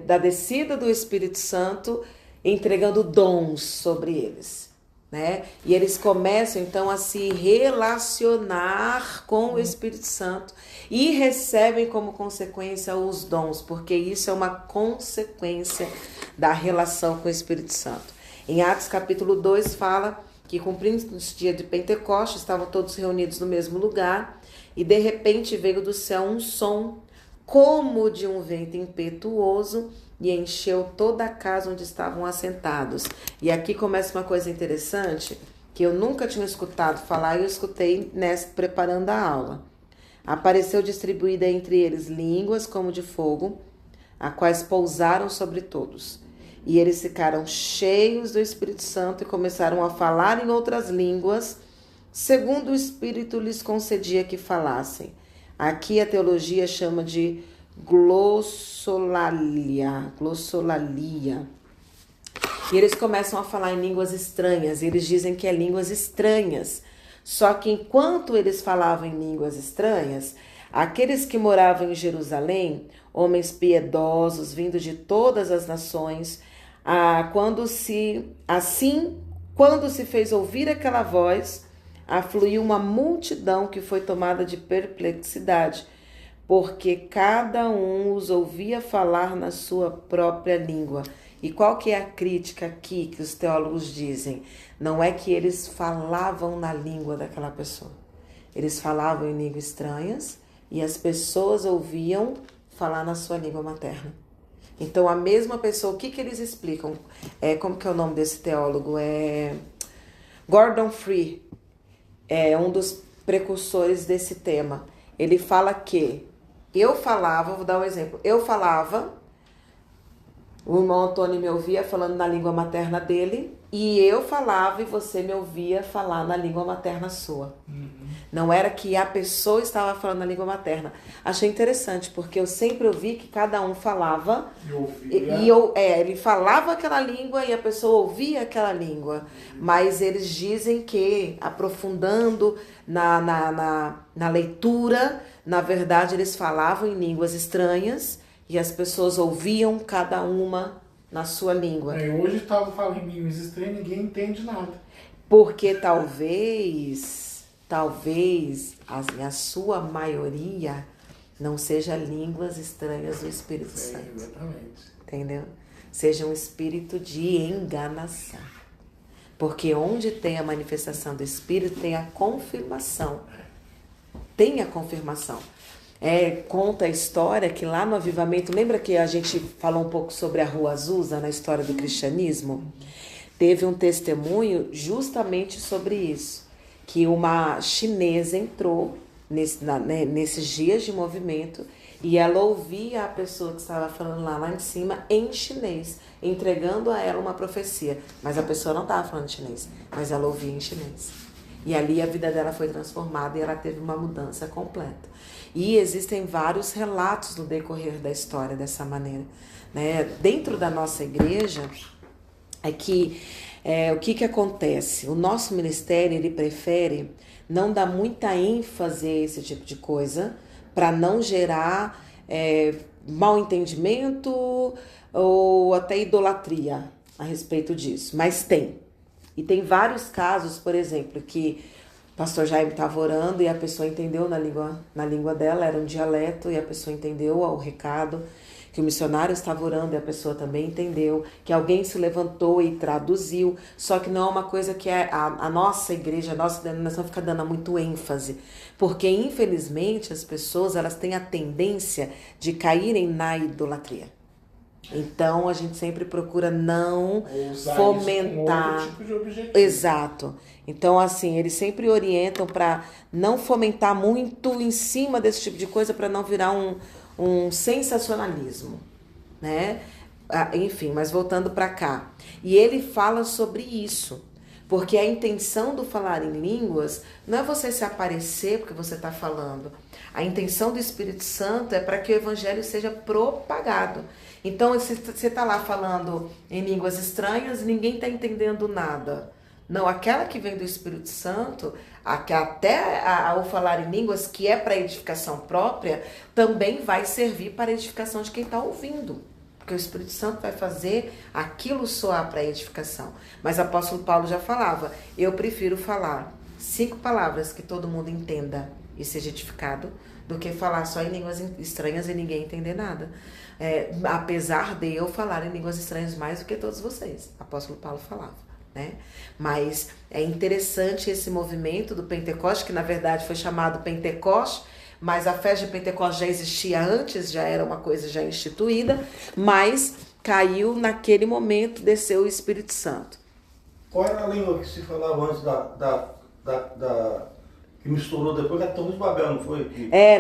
da descida do Espírito Santo, entregando dons sobre eles, né? E eles começam então a se relacionar com o Espírito Santo e recebem como consequência os dons, porque isso é uma consequência da relação com o Espírito Santo. Em Atos capítulo 2 fala que, cumprindo os dias de Pentecostes, estavam todos reunidos no mesmo lugar e de repente veio do céu um som como de um vento impetuoso e encheu toda a casa onde estavam assentados. E aqui começa uma coisa interessante que eu nunca tinha escutado falar e eu escutei preparando a aula. Apareceu distribuída entre eles línguas como de fogo, a quais pousaram sobre todos. E eles ficaram cheios do Espírito Santo e começaram a falar em outras línguas, segundo o Espírito lhes concedia que falassem. Aqui a teologia chama de glossolalia. E eles começam a falar em línguas estranhas, e eles dizem que é línguas estranhas. Só que enquanto eles falavam em línguas estranhas, aqueles que moravam em Jerusalém, homens piedosos, vindos de todas as nações, quando se fez ouvir aquela voz, afluiu uma multidão que foi tomada de perplexidade, porque cada um os ouvia falar na sua própria língua. E qual que é a crítica aqui que os teólogos dizem? Não é que eles falavam na língua daquela pessoa. Eles falavam em línguas estranhas e as pessoas ouviam falar na sua língua materna. Então, a mesma pessoa, o que eles explicam? Como que é o nome desse teólogo? Gordon Free, é um dos precursores desse tema. Ele fala que eu falava, vou dar um exemplo, eu falava, o irmão Antônio me ouvia falando na língua materna dele, e eu falava e você me ouvia falar na língua materna sua. Não era que a pessoa estava falando na língua materna. Achei interessante, porque eu sempre ouvi que cada um falava. Ele falava aquela língua e a pessoa ouvia aquela língua. Mas eles dizem que, aprofundando na leitura, na verdade eles falavam em línguas estranhas e as pessoas ouviam cada uma na sua língua. Hoje estava falando em línguas estranhas e ninguém entende nada. Porque talvez a sua maioria não seja línguas estranhas do Espírito Santo. Exatamente. Entendeu? Seja um espírito de enganação. Porque onde tem a manifestação do Espírito, tem a confirmação. Tem a confirmação. Conta a história que lá no avivamento, lembra que a gente falou um pouco sobre a Rua Azusa na história do cristianismo? Teve um testemunho justamente sobre isso, que uma chinesa entrou nesses dias de movimento E ela ouvia a pessoa que estava falando lá em cima em chinês, entregando a ela uma profecia. Mas a pessoa não estava falando chinês, mas ela ouvia em chinês. E ali a vida dela foi transformada e ela teve uma mudança completa. E existem vários relatos no decorrer da história dessa maneira, né? Dentro da nossa igreja, o que acontece? O nosso ministério, ele prefere não dar muita ênfase a esse tipo de coisa, para não gerar mal entendimento ou até idolatria a respeito disso. Mas tem. E tem vários casos, por exemplo, que o pastor Jaime estava orando e a pessoa entendeu na língua dela, era um dialeto, e a pessoa entendeu o recado, que o missionário estava orando e a pessoa também entendeu, que alguém se levantou e traduziu, só que não é uma coisa que a nossa igreja, a nossa denominação fica dando muito ênfase, porque infelizmente as pessoas, elas têm a tendência de caírem na idolatria. Então a gente sempre procura não fomentar. Outro tipo de objetivo. Exato. Então, assim, eles sempre orientam para não fomentar muito em cima desse tipo de coisa, para não virar um sensacionalismo, né? Enfim, mas voltando para cá. E ele fala sobre isso, porque a intenção do falar em línguas não é você se aparecer porque você está falando. A intenção do Espírito Santo é para que o evangelho seja propagado. Então, você está lá falando em línguas estranhas e ninguém está entendendo nada. Não, aquela que vem do Espírito Santo, até ao falar em línguas, que é para edificação própria, também vai servir para a edificação de quem está ouvindo. Porque o Espírito Santo vai fazer aquilo soar para a edificação. Mas o apóstolo Paulo já falava, eu prefiro falar 5 palavras que todo mundo entenda e seja edificado, do que falar só em línguas estranhas e ninguém entender nada. Apesar de eu falar em línguas estranhas mais do que todos vocês, o apóstolo Paulo falava, né? Mas é interessante esse movimento do Pentecoste, que na verdade foi chamado Pentecoste, mas a festa de Pentecoste já existia antes, já era uma coisa já instituída, mas caiu naquele momento, desceu o Espírito Santo. Qual era a língua que se falava antes que misturou depois da Torre de Babel, não foi?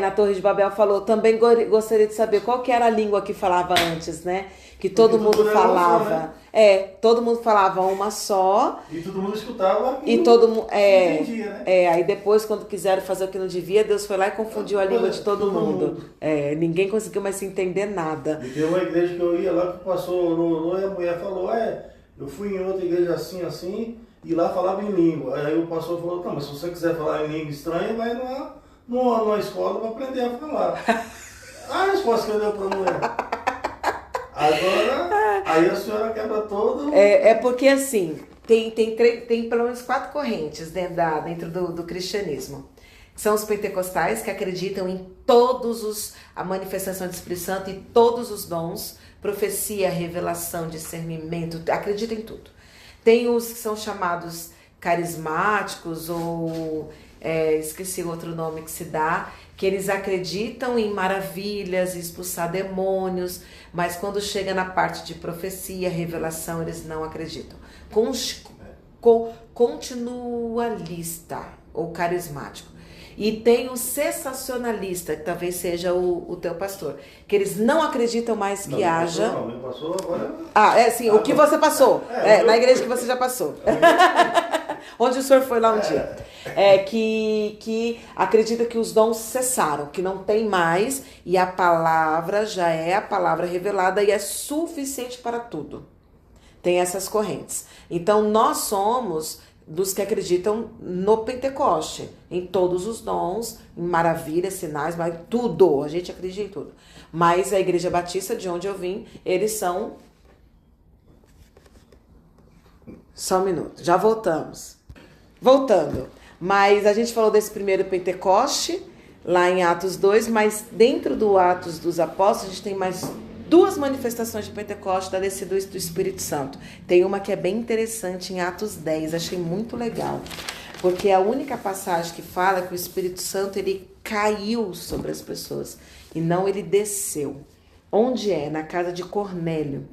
Na Torre de Babel falou. Também gostaria de saber qual que era a língua que falava antes, né? Que todo mundo falava. Só, né? Todo mundo falava uma só. E todo mundo escutava. E todo mundo. Entendia, né? Aí depois, quando quiseram fazer o que não devia, Deus foi lá e confundiu a língua de todo mundo. Ninguém conseguiu mais se entender nada. E tem uma igreja que eu ia lá que passou, orou, e a mulher falou, eu fui em outra igreja assim, e lá falava em língua. Aí o pastor falou, mas se você quiser falar em língua estranha, vai numa escola para aprender a falar. A resposta que eu dei para a mulher. Agora, aí a senhora quebra todo. Porque assim, tem pelo menos 4 correntes dentro do cristianismo. São os pentecostais, que acreditam em a manifestação do Espírito Santo e todos os dons, profecia, revelação, discernimento, acreditam em tudo. Tem os que são chamados carismáticos ou esqueci o outro nome que se dá, que eles acreditam em maravilhas, expulsar demônios, mas quando chega na parte de profecia, revelação, eles não acreditam. Continualista ou carismático. E tem o cessacionalista, que talvez seja o teu pastor, que eles não acreditam mais que haja... Não, passou agora... o que você passou, na igreja que você já passou. Onde o senhor foi lá um dia. Que acredita que os dons cessaram, que não tem mais, e a palavra já é a palavra revelada e é suficiente para tudo. Tem essas correntes. Então, nós somos dos que acreditam no Pentecoste, em todos os dons, em maravilhas, sinais, mas tudo, a gente acredita em tudo. Mas a Igreja Batista, de onde eu vim, eles são... Só um minuto, já voltamos. Voltando, mas a gente falou desse primeiro Pentecoste, lá em Atos 2, mas dentro do Atos dos Apóstolos, a gente tem mais 2 manifestações de Pentecoste da descida do Espírito Santo. Tem uma que é bem interessante em Atos 10, achei muito legal, porque é a única passagem que fala que o Espírito Santo ele caiu sobre as pessoas e não ele desceu. Onde é? Na casa de Cornélio.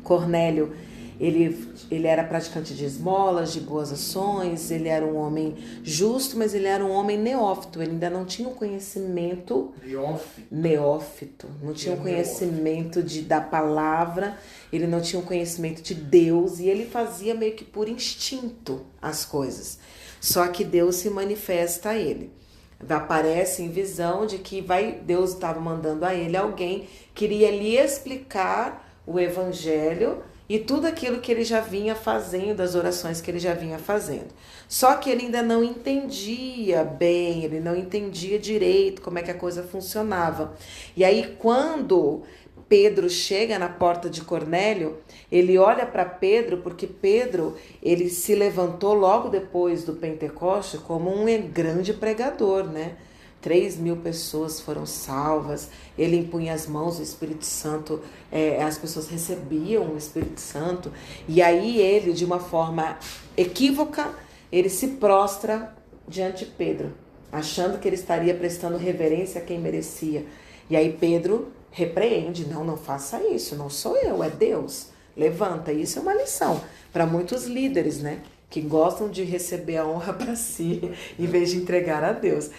Cornélio, Ele era praticante de esmolas, de boas ações, ele era um homem justo, mas ele era um homem neófito, ele ainda não tinha o conhecimento... Neófito. Não tinha o conhecimento da palavra, ele não tinha o conhecimento de Deus, e ele fazia meio que por instinto as coisas. Só que Deus se manifesta a ele. Aparece em visão de que Deus estava mandando a ele alguém que iria lhe explicar o evangelho e tudo aquilo que ele já vinha fazendo, as orações que ele já vinha fazendo. Só que ele ainda não entendia bem, ele não entendia direito como é que a coisa funcionava. E aí, quando Pedro chega na porta de Cornélio, ele olha para Pedro, porque Pedro, ele se levantou logo depois do Pentecoste como um grande pregador, né? 3.000 pessoas foram salvas, ele impunha as mãos, o Espírito Santo, as pessoas recebiam o Espírito Santo, e aí ele, de uma forma equívoca, ele se prostra diante de Pedro, achando que ele estaria prestando reverência a quem merecia. E aí Pedro repreende, não faça isso, não sou eu, é Deus, levanta. Isso é uma lição para muitos líderes, né? Que gostam de receber a honra para si, em vez de entregar a Deus.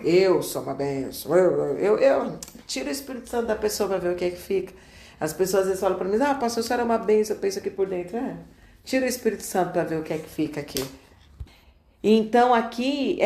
Eu sou uma bênção, eu tiro o Espírito Santo da pessoa para ver o que é que fica. As pessoas às vezes falam para mim, pastor, isso era uma bênção, eu penso aqui por dentro. Tira o Espírito Santo para ver o que é que fica aqui. Então aqui,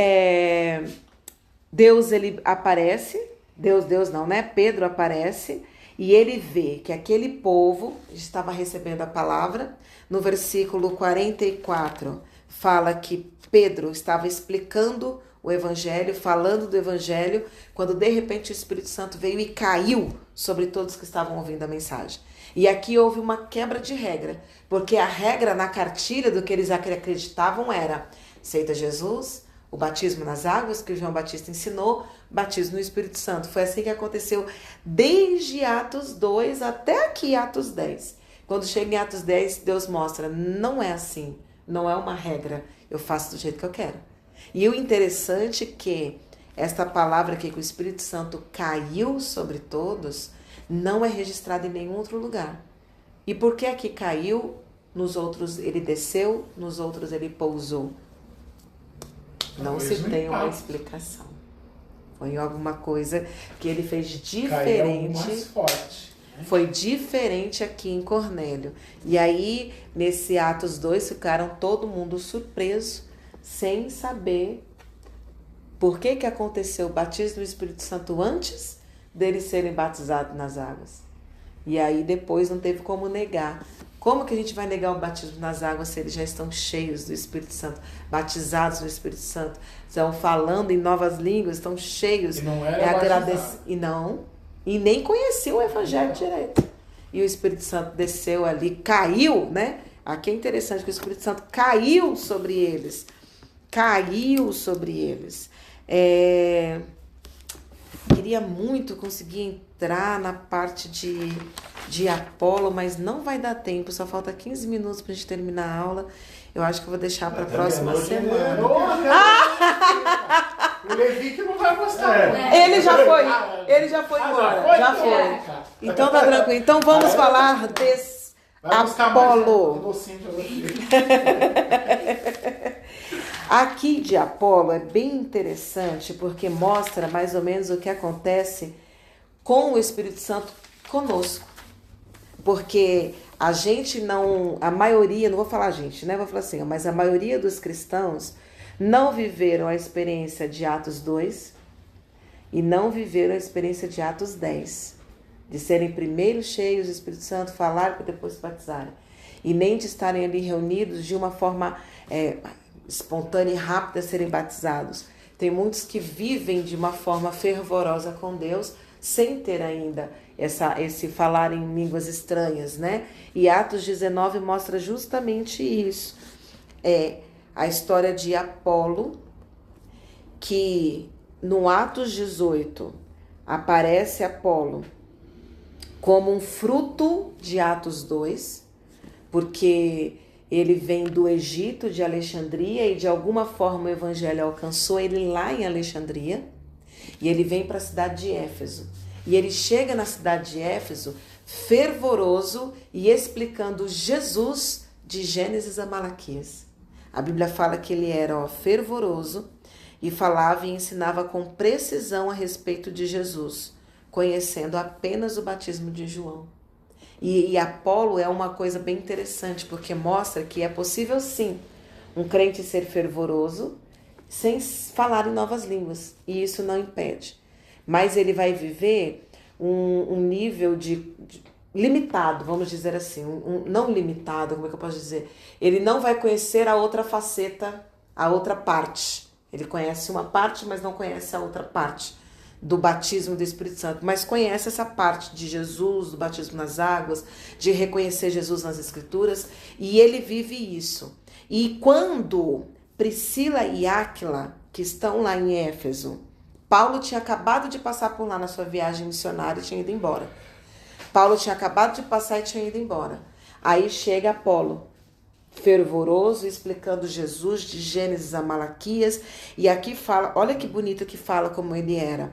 Deus ele aparece, Deus não, né? Pedro aparece e ele vê que aquele povo estava recebendo a palavra. No versículo 44, fala que Pedro estava explicando o evangelho, falando do evangelho, quando de repente o Espírito Santo veio e caiu sobre todos que estavam ouvindo a mensagem. E aqui houve uma quebra de regra, porque a regra na cartilha do que eles acreditavam era: aceita Jesus, o batismo nas águas que João Batista ensinou, batismo no Espírito Santo. Foi assim que aconteceu desde Atos 2 até aqui Atos 10. Quando chega em Atos 10, Deus mostra, não é assim, não é uma regra, eu faço do jeito que eu quero. E o interessante é que esta palavra aqui, que o Espírito Santo caiu sobre todos, não é registrada em nenhum outro lugar. E por que aqui caiu? Nos outros ele desceu, nos outros ele pousou. Não se tem uma explicação. Foi alguma coisa que ele fez diferente. Mais forte. Foi diferente aqui em Cornélio. E aí, nesse Atos 2, ficaram todo mundo surpreso, sem saber por que aconteceu o batismo do Espírito Santo antes deles serem batizados nas águas. E aí, depois, não teve como negar. Como que a gente vai negar o batismo nas águas se eles já estão cheios do Espírito Santo, batizados no Espírito Santo, estão falando em novas línguas, estão cheios. E não era E nem conhecia o evangelho direito. E o Espírito Santo desceu ali, caiu, né? Aqui é interessante que o Espírito Santo caiu sobre eles. Caiu sobre eles. Queria muito conseguir entrar na parte de Apolo, mas não vai dar tempo. Só falta 15 minutos para a gente terminar a aula. Eu acho que eu vou deixar para a próxima semana. O Levi que não vai gostar. Ele já foi embora. Já foi. Então tá tranquilo. Então vamos falar desse Apolo. Aqui de Apolo é bem interessante porque mostra mais ou menos o que acontece com o Espírito Santo conosco. Porque a gente não, a maioria, não vou falar a gente, né? Vou falar assim, mas a maioria dos cristãos não viveram a experiência de Atos 2 e não viveram a experiência de Atos 10. De serem primeiro cheios do Espírito Santo, falar para depois se batizarem. E nem de estarem ali reunidos de uma forma espontânea e rápida serem batizados. Tem muitos que vivem de uma forma fervorosa com Deus, sem ter ainda esse falar em línguas estranhas, né? E Atos 19 mostra justamente isso. A história de Apolo, que no Atos 18 aparece Apolo como um fruto de Atos 2, porque ele vem do Egito, de Alexandria, e de alguma forma o evangelho alcançou ele lá em Alexandria, e ele vem para a cidade de Éfeso. E ele chega na cidade de Éfeso fervoroso e explicando Jesus de Gênesis a Malaquias. A Bíblia fala que ele era fervoroso e falava e ensinava com precisão a respeito de Jesus, conhecendo apenas o batismo de João. E Apolo é uma coisa bem interessante, porque mostra que é possível sim um crente ser fervoroso sem falar em novas línguas, e isso não impede. Mas ele vai viver um nível de limitado, vamos dizer assim, não limitado, como é que eu posso dizer? Ele não vai conhecer a outra faceta, a outra parte. Ele conhece uma parte, mas não conhece a outra parte do batismo do Espírito Santo, mas conhece essa parte de Jesus, do batismo nas águas, de reconhecer Jesus nas Escrituras, e ele vive isso. E quando Priscila e Áquila, que estão lá em Éfeso, Paulo tinha acabado de passar por lá na sua viagem missionária e tinha ido embora. Paulo tinha acabado de passar e tinha ido embora. Aí chega Apolo, fervoroso, explicando Jesus de Gênesis a Malaquias, e aqui fala, olha que bonito que fala como ele era.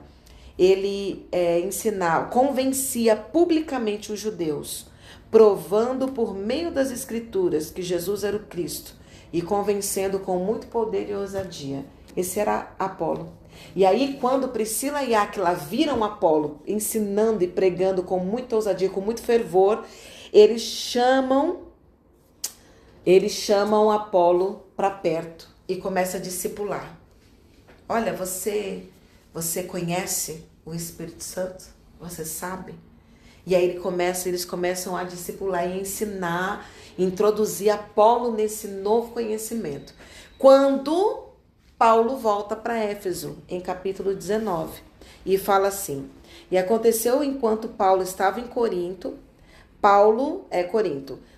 Ele ensinava, convencia publicamente os judeus, provando por meio das Escrituras que Jesus era o Cristo e convencendo com muito poder e ousadia. Esse era Apolo. E aí, quando Priscila e Áquila viram Apolo ensinando e pregando com muita ousadia, com muito fervor, eles chamam Apolo para perto e começam a discipular. Olha, você conhece o Espírito Santo? Você sabe? E aí eles começam a discipular e ensinar, introduzir Apolo nesse novo conhecimento. Quando Paulo volta para Éfeso, em capítulo 19, e fala assim: e aconteceu enquanto Paulo estava em Corinto,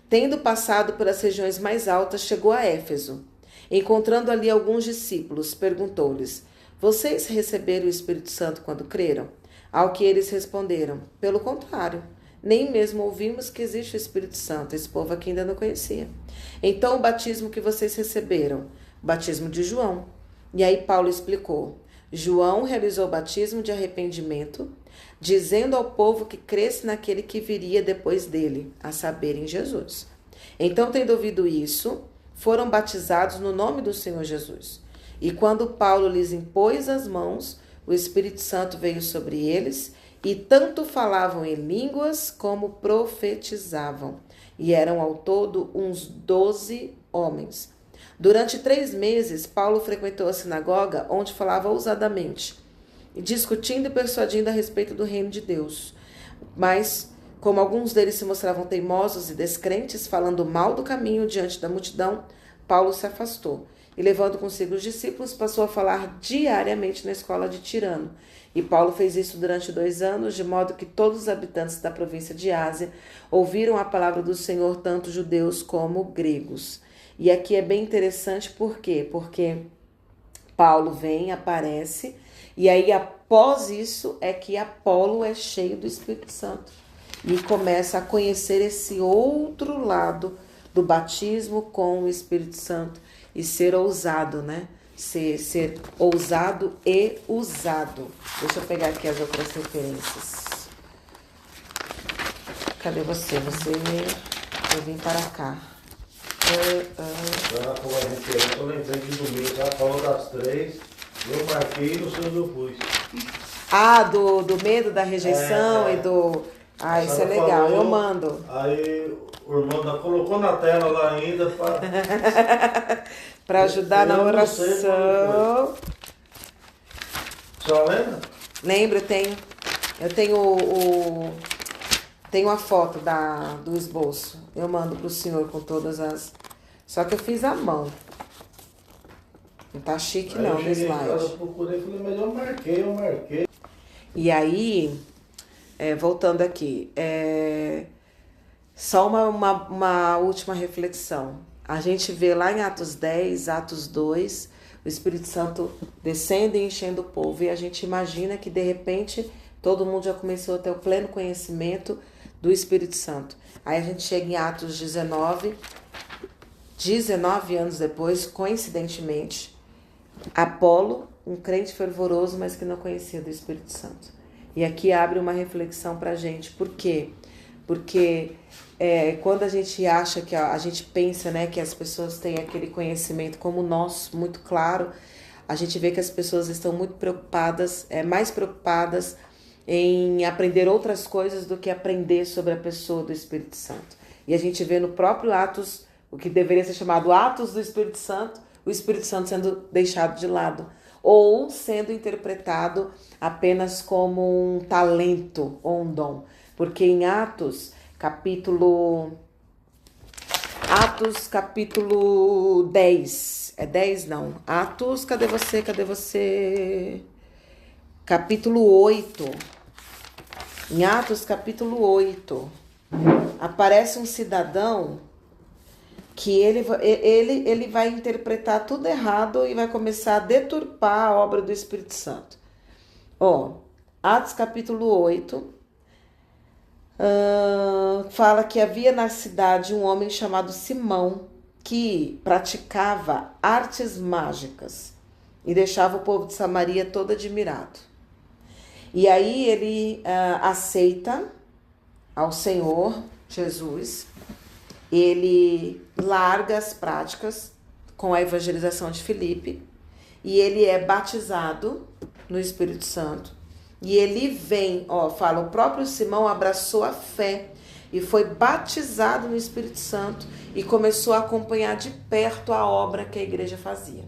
tendo passado pelas regiões mais altas, chegou a Éfeso. Encontrando ali alguns discípulos, perguntou-lhes: vocês receberam o Espírito Santo quando creram? Ao que eles responderam: pelo contrário, nem mesmo ouvimos que existe o Espírito Santo. Esse povo aqui ainda não conhecia. Então, o batismo que vocês receberam? O batismo de João. E aí Paulo explicou: João realizou o batismo de arrependimento, dizendo ao povo que cresce naquele que viria depois dele, a saber, em Jesus. Então, tendo ouvido isso, foram batizados no nome do Senhor Jesus. E quando Paulo lhes impôs as mãos, o Espírito Santo veio sobre eles, e tanto falavam em línguas como profetizavam. E eram ao todo uns 12 homens. Durante 3 meses, Paulo frequentou a sinagoga, onde falava ousadamente, discutindo e persuadindo a respeito do reino de Deus. Mas, como alguns deles se mostravam teimosos e descrentes, falando mal do caminho diante da multidão, Paulo se afastou. E, levando consigo os discípulos, passou a falar diariamente na escola de Tirano. E Paulo fez isso durante 2 anos, de modo que todos os habitantes da província de Ásia ouviram a palavra do Senhor, tanto judeus como gregos. E aqui é bem interessante, por quê? Porque Paulo vem, aparece, e aí após isso é que Apolo é cheio do Espírito Santo e começa a conhecer esse outro lado do batismo com o Espírito Santo e ser ousado, né? Ser ousado e usado. Deixa eu pegar aqui as outras referências. Cadê você? Eu vim para cá. Eu lembrei de domingo, ela falou das 3, eu marquei no seu eu pus. Ah, do medo da rejeição e do... Ah, isso é legal, falou, eu mando. Aí o irmão colocou na tela lá ainda para... para ajudar na oração. Só lembra? Lembro, eu tenho a foto do esboço. Eu mando pro senhor com todas as... Só que eu fiz à mão. Não tá chique aí não no slide. Eu procurei e falei, mas eu marquei. E aí, voltando aqui, só uma última reflexão. A gente vê lá em Atos 10, Atos 2, o Espírito Santo descendo e enchendo o povo. E a gente imagina que, de repente, todo mundo já começou a ter o pleno conhecimento do Espírito Santo. Aí a gente chega em Atos 19 anos depois, coincidentemente, Apolo, um crente fervoroso, mas que não conhecia do Espírito Santo. E aqui abre uma reflexão pra gente. Por quê? porque quando a gente acha que a gente pensa, né, que as pessoas têm aquele conhecimento como o nosso, muito claro, a gente vê que as pessoas estão muito preocupadas, mais preocupadas em aprender outras coisas do que aprender sobre a pessoa do Espírito Santo. E a gente vê no próprio Atos, o que deveria ser chamado Atos do Espírito Santo, o Espírito Santo sendo deixado de lado, ou sendo interpretado apenas como um talento ou um dom. Porque em Atos capítulo 10, é 10 não, Atos, cadê você? Capítulo 8, em Atos capítulo 8, aparece um cidadão que ele vai interpretar tudo errado e vai começar a deturpar a obra do Espírito Santo. Atos capítulo 8, fala que havia na cidade um homem chamado Simão, que praticava artes mágicas e deixava o povo de Samaria todo admirado. E aí ele aceita ao Senhor Jesus, ele larga as práticas com a evangelização de Filipe e ele é batizado no Espírito Santo. E ele vem, fala, o próprio Simão abraçou a fé e foi batizado no Espírito Santo e começou a acompanhar de perto a obra que a igreja fazia.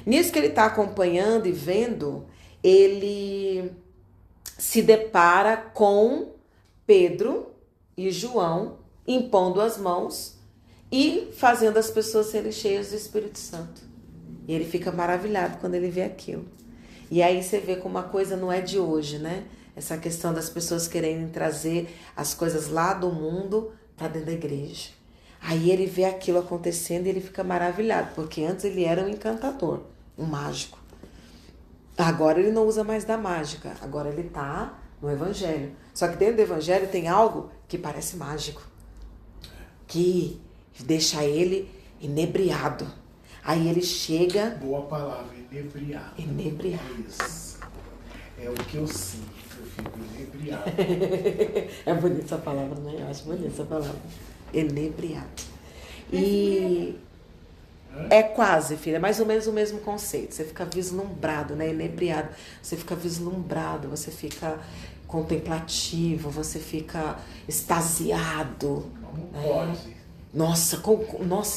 Nisso que ele está acompanhando e vendo, ele se depara com Pedro e João impondo as mãos e fazendo as pessoas serem cheias do Espírito Santo. E ele fica maravilhado quando ele vê aquilo. E aí você vê como a coisa não é de hoje, né? Essa questão das pessoas quererem trazer as coisas lá do mundo para dentro da igreja. Aí ele vê aquilo acontecendo e ele fica maravilhado, porque antes ele era um encantador, um mágico. Agora ele não usa mais da mágica, agora ele tá no evangelho. Só que dentro do evangelho tem algo que parece mágico, que deixa ele inebriado. Aí ele chega... Boa palavra, inebriado. Inebriado. Isso. É o que eu sinto, eu fico inebriado. É bonita essa palavra, né? Eu acho bonita essa palavra. Inebriado. E é quase, filha, é mais ou menos o mesmo conceito. Você fica vislumbrado, né? Inebriado. Você fica vislumbrado, você fica contemplativo, você fica extasiado. Não pode. Nossa,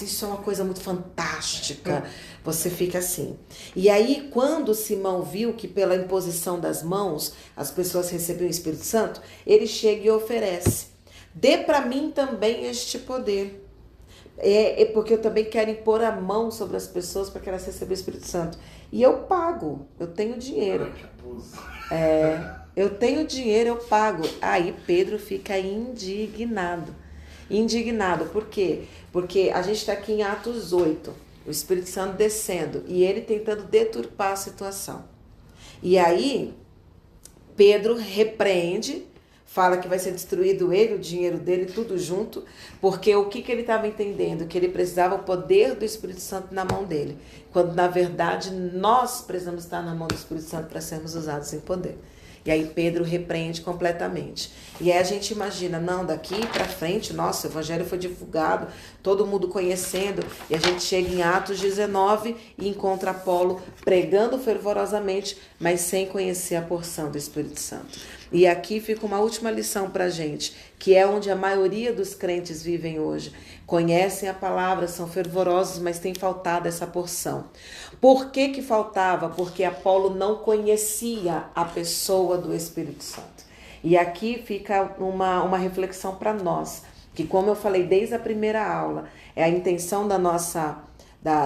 isso é uma coisa muito fantástica. Você fica assim. E aí, quando Simão viu que pela imposição das mãos as pessoas recebiam o Espírito Santo, ele chega e oferece: dê para mim também este poder. Porque eu também quero impor a mão sobre as pessoas para que elas recebam o Espírito Santo. E eu pago, eu tenho dinheiro. Eu tenho dinheiro, eu pago. Aí Pedro fica indignado. Por quê? Porque a gente está aqui em Atos 8, o Espírito Santo descendo e ele tentando deturpar a situação. E aí Pedro repreende, fala que vai ser destruído ele, o dinheiro dele, tudo junto, porque o que ele estava entendendo? Que ele precisava o poder do Espírito Santo na mão dele, quando na verdade nós precisamos estar na mão do Espírito Santo para sermos usados em poder. E aí Pedro repreende completamente. E aí a gente imagina, não, daqui para frente, nossa, o evangelho foi divulgado, todo mundo conhecendo, e a gente chega em Atos 19 e encontra Apolo pregando fervorosamente, mas sem conhecer a porção do Espírito Santo. E aqui fica uma última lição para a gente, que é onde a maioria dos crentes vivem hoje. Conhecem a palavra, são fervorosos, mas tem faltado essa porção. Por que faltava? Porque Apolo não conhecia a pessoa do Espírito Santo. E aqui fica uma reflexão para nós, que como eu falei desde a primeira aula, a intenção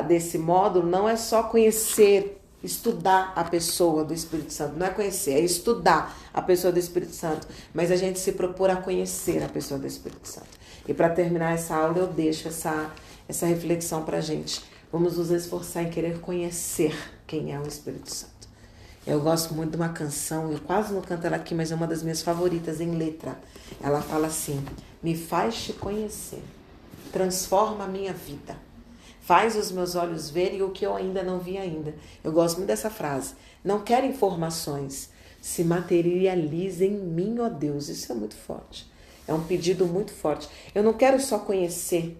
desse módulo não é só conhecer, estudar a pessoa do Espírito Santo, não é conhecer, é estudar a pessoa do Espírito Santo, mas a gente se propor a conhecer a pessoa do Espírito Santo. E para terminar essa aula eu deixo essa reflexão para a gente. Vamos nos esforçar em querer conhecer quem é o Espírito Santo. Eu gosto muito de uma canção, eu quase não canto ela aqui, mas é uma das minhas favoritas em letra. Ela fala assim: me faz te conhecer, transforma a minha vida, faz os meus olhos verem o que eu ainda não vi ainda. Eu gosto muito dessa frase. Não quero informações, se materializa em mim, ó Deus. Isso é muito forte. É um pedido muito forte. Eu não quero só conhecer,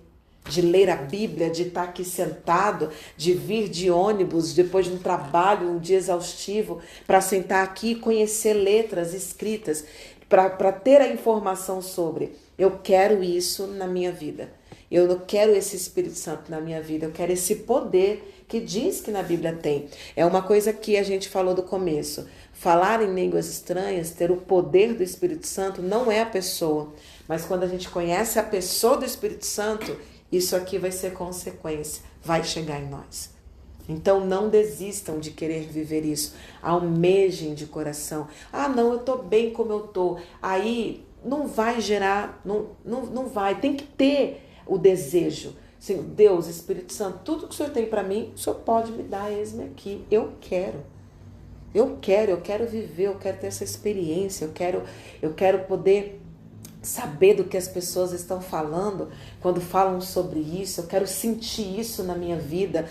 de ler a Bíblia, de estar aqui sentado, de vir de ônibus depois de um trabalho, um dia exaustivo, para sentar aqui e conhecer letras escritas, para ter a informação sobre. Eu quero isso na minha vida. Eu não quero esse Espírito Santo na minha vida. Eu quero esse poder que diz que na Bíblia tem. É uma coisa que a gente falou do começo. Falar em línguas estranhas, ter o poder do Espírito Santo, não é a pessoa. Mas quando a gente conhece a pessoa do Espírito Santo, isso aqui vai ser consequência, vai chegar em nós. Então não desistam de querer viver isso. Almejem de coração. Ah, não, eu estou bem como eu estou. Aí não vai gerar, não vai. Tem que ter o desejo. Senhor, Deus, Espírito Santo, tudo que o Senhor tem para mim, o Senhor pode me dar, eis-me aqui. Eu quero viver, eu quero ter essa experiência, eu quero poder saber do que as pessoas estão falando quando falam sobre isso. Eu quero sentir isso na minha vida.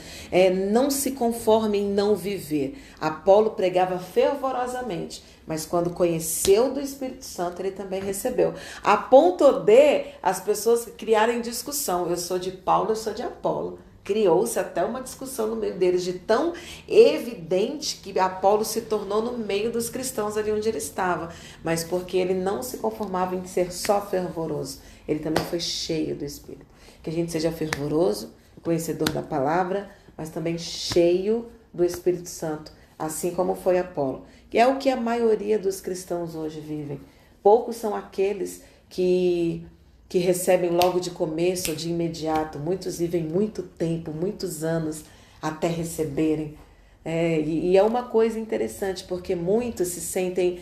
Não se conforme em não viver. Apolo pregava fervorosamente, mas quando conheceu do Espírito Santo, ele também recebeu. A ponto de as pessoas criarem discussão. Eu sou de Paulo, eu sou de Apolo. Criou-se até uma discussão no meio deles, de tão evidente que Apolo se tornou no meio dos cristãos ali onde ele estava. Mas porque ele não se conformava em ser só fervoroso, ele também foi cheio do Espírito. Que a gente seja fervoroso, conhecedor da palavra, mas também cheio do Espírito Santo, assim como foi Apolo. Que é o que a maioria dos cristãos hoje vivem. Poucos são aqueles que recebem logo de começo ou de imediato. Muitos vivem muito tempo, muitos anos até receberem. E é uma coisa interessante, porque muitos se sentem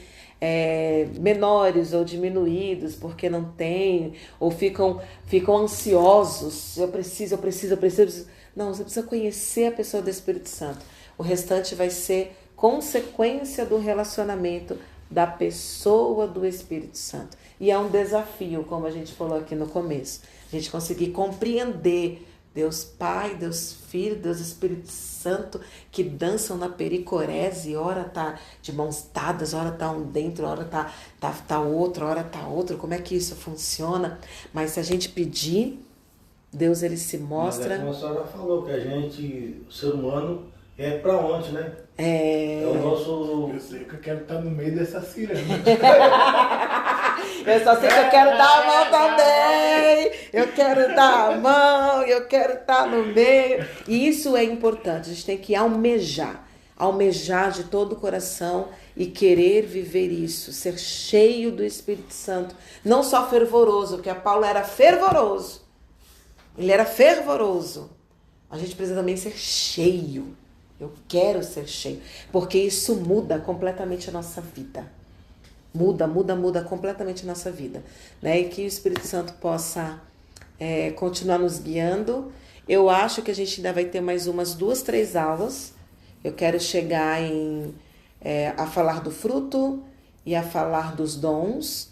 menores ou diminuídos porque não têm, ou ficam ansiosos. Eu preciso. Não, você precisa conhecer a pessoa do Espírito Santo. O restante vai ser consequência do relacionamento da pessoa do Espírito Santo. E é um desafio, como a gente falou aqui no começo, a gente conseguir compreender Deus Pai, Deus Filho, Deus Espírito Santo, que dançam na pericorese, ora tá de mãos dadas, ora tá um dentro, ora tá outro, ora tá outro. Como é que isso funciona? Mas se a gente pedir, Deus, ele se mostra. Mas como a senhora falou, que a gente, o ser humano, é pra onde, né? É o nosso... Eu sei que eu quero estar no meio dessa ciranda. Eu só sei que eu quero dar a mão também. Eu quero dar a mão, eu quero estar no meio. E isso é importante. A gente tem que almejar de todo o coração e querer viver isso, ser cheio do Espírito Santo. Não só fervoroso, porque Paulo era fervoroso. Ele era fervoroso. A gente precisa também ser cheio. Eu quero ser cheio, porque isso muda completamente a nossa vida. Muda completamente a nossa vida. Né? E que o Espírito Santo possa continuar nos guiando. Eu acho que a gente ainda vai ter mais umas 2, 3 aulas. Eu quero chegar a falar do fruto e a falar dos dons.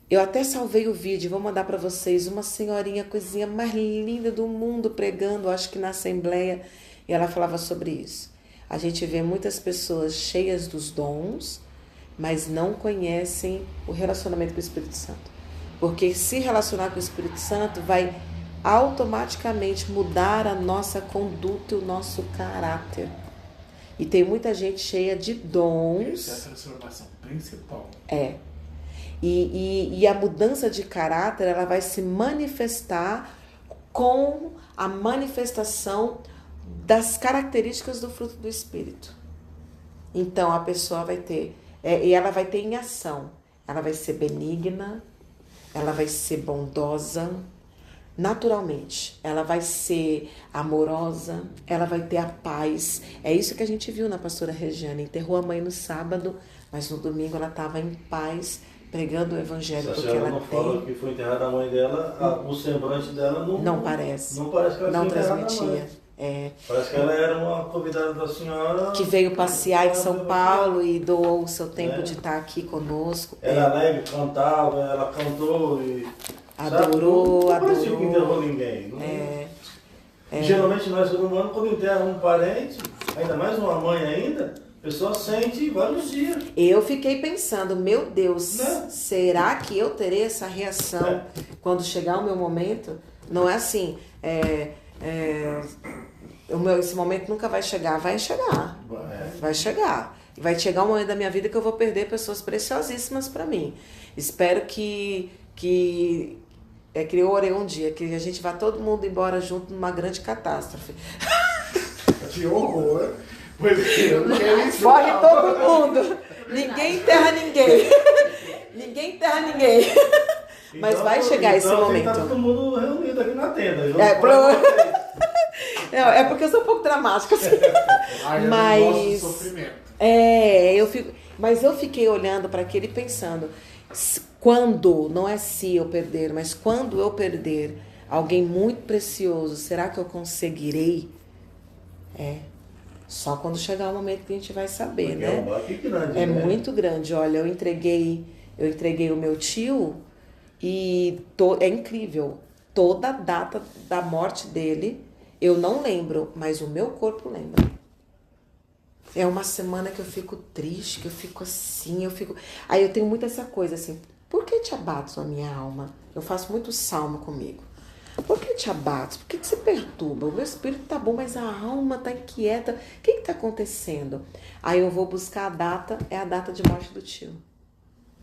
Eu até salvei o vídeo, vou mandar para vocês, uma senhorinha, coisinha mais linda do mundo, pregando, acho que na Assembleia, e ela falava sobre isso. A gente vê muitas pessoas cheias dos dons, mas não conhecem o relacionamento com o Espírito Santo. Porque se relacionar com o Espírito Santo vai automaticamente mudar a nossa conduta e o nosso caráter. E tem muita gente cheia de dons. Essa é a transformação principal. E a mudança de caráter, ela vai se manifestar com a manifestação das características do fruto do Espírito. Então, a pessoa vai ter, e ela vai ter em ação, ela vai ser benigna, ela vai ser bondosa, naturalmente, ela vai ser amorosa, ela vai ter a paz. É isso que a gente viu na pastora Regiane, enterrou a mãe no sábado, mas no domingo ela estava em paz, pregando o evangelho, porque ela não fala que foi enterrada a mãe dela, o semblante dela não parece. Não parece que ela não foi transmitia. Parece que ela era uma convidada da senhora que veio passear em São Paulo e doou o seu tempo de estar aqui conosco. Era alegre, cantava, ela cantou e adorou. Não parecia que enterrou ninguém. Geralmente nós, seres humanos, quando enterra um parente, ainda mais uma mãe ainda, pessoa sente vários dias. Eu fiquei pensando, meu Deus, Né? será que eu terei essa reação quando chegar o meu momento? Não é assim, esse momento nunca vai chegar. Vai chegar. Vai chegar. Vai chegar um momento da minha vida que eu vou perder pessoas preciosíssimas para mim. Espero que eu orei um dia, que a gente vá todo mundo embora junto numa grande catástrofe. Que horror. Pois eu não quero isso. Morre todo mundo. Ninguém enterra ninguém. Ninguém enterra ninguém. Mas Então, vai chegar esse momento. Tá todo mundo reunido aqui na tenda. É porque eu sou um pouco dramática. Assim. Ai, eu Mas não gosto de sofrimento. Mas eu fiquei olhando para aquele pensando, quando, não é se eu perder, mas quando eu perder alguém muito precioso, será que eu conseguirei? Só quando chegar o momento que a gente vai saber, porque né? É um baque grande, É né? muito grande. Olha, eu entreguei o meu tio e é incrível. Toda a data da morte dele, eu não lembro, mas o meu corpo lembra. É uma semana que eu fico triste, que eu fico assim, Aí eu tenho muito essa coisa assim, por que te abates a minha alma? Eu faço muito salmo comigo. Por que te abates? Por que você perturba? O meu espírito tá bom, mas a alma tá inquieta. O que tá acontecendo? Aí eu vou buscar a data, é a data de morte do tio.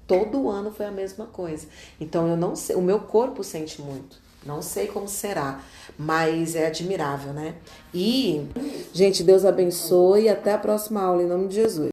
Todo ano foi a mesma coisa. Então eu não sei, o meu corpo sente muito. Não sei como será, mas é admirável, né? E, gente, Deus abençoe e até a próxima aula, em nome de Jesus.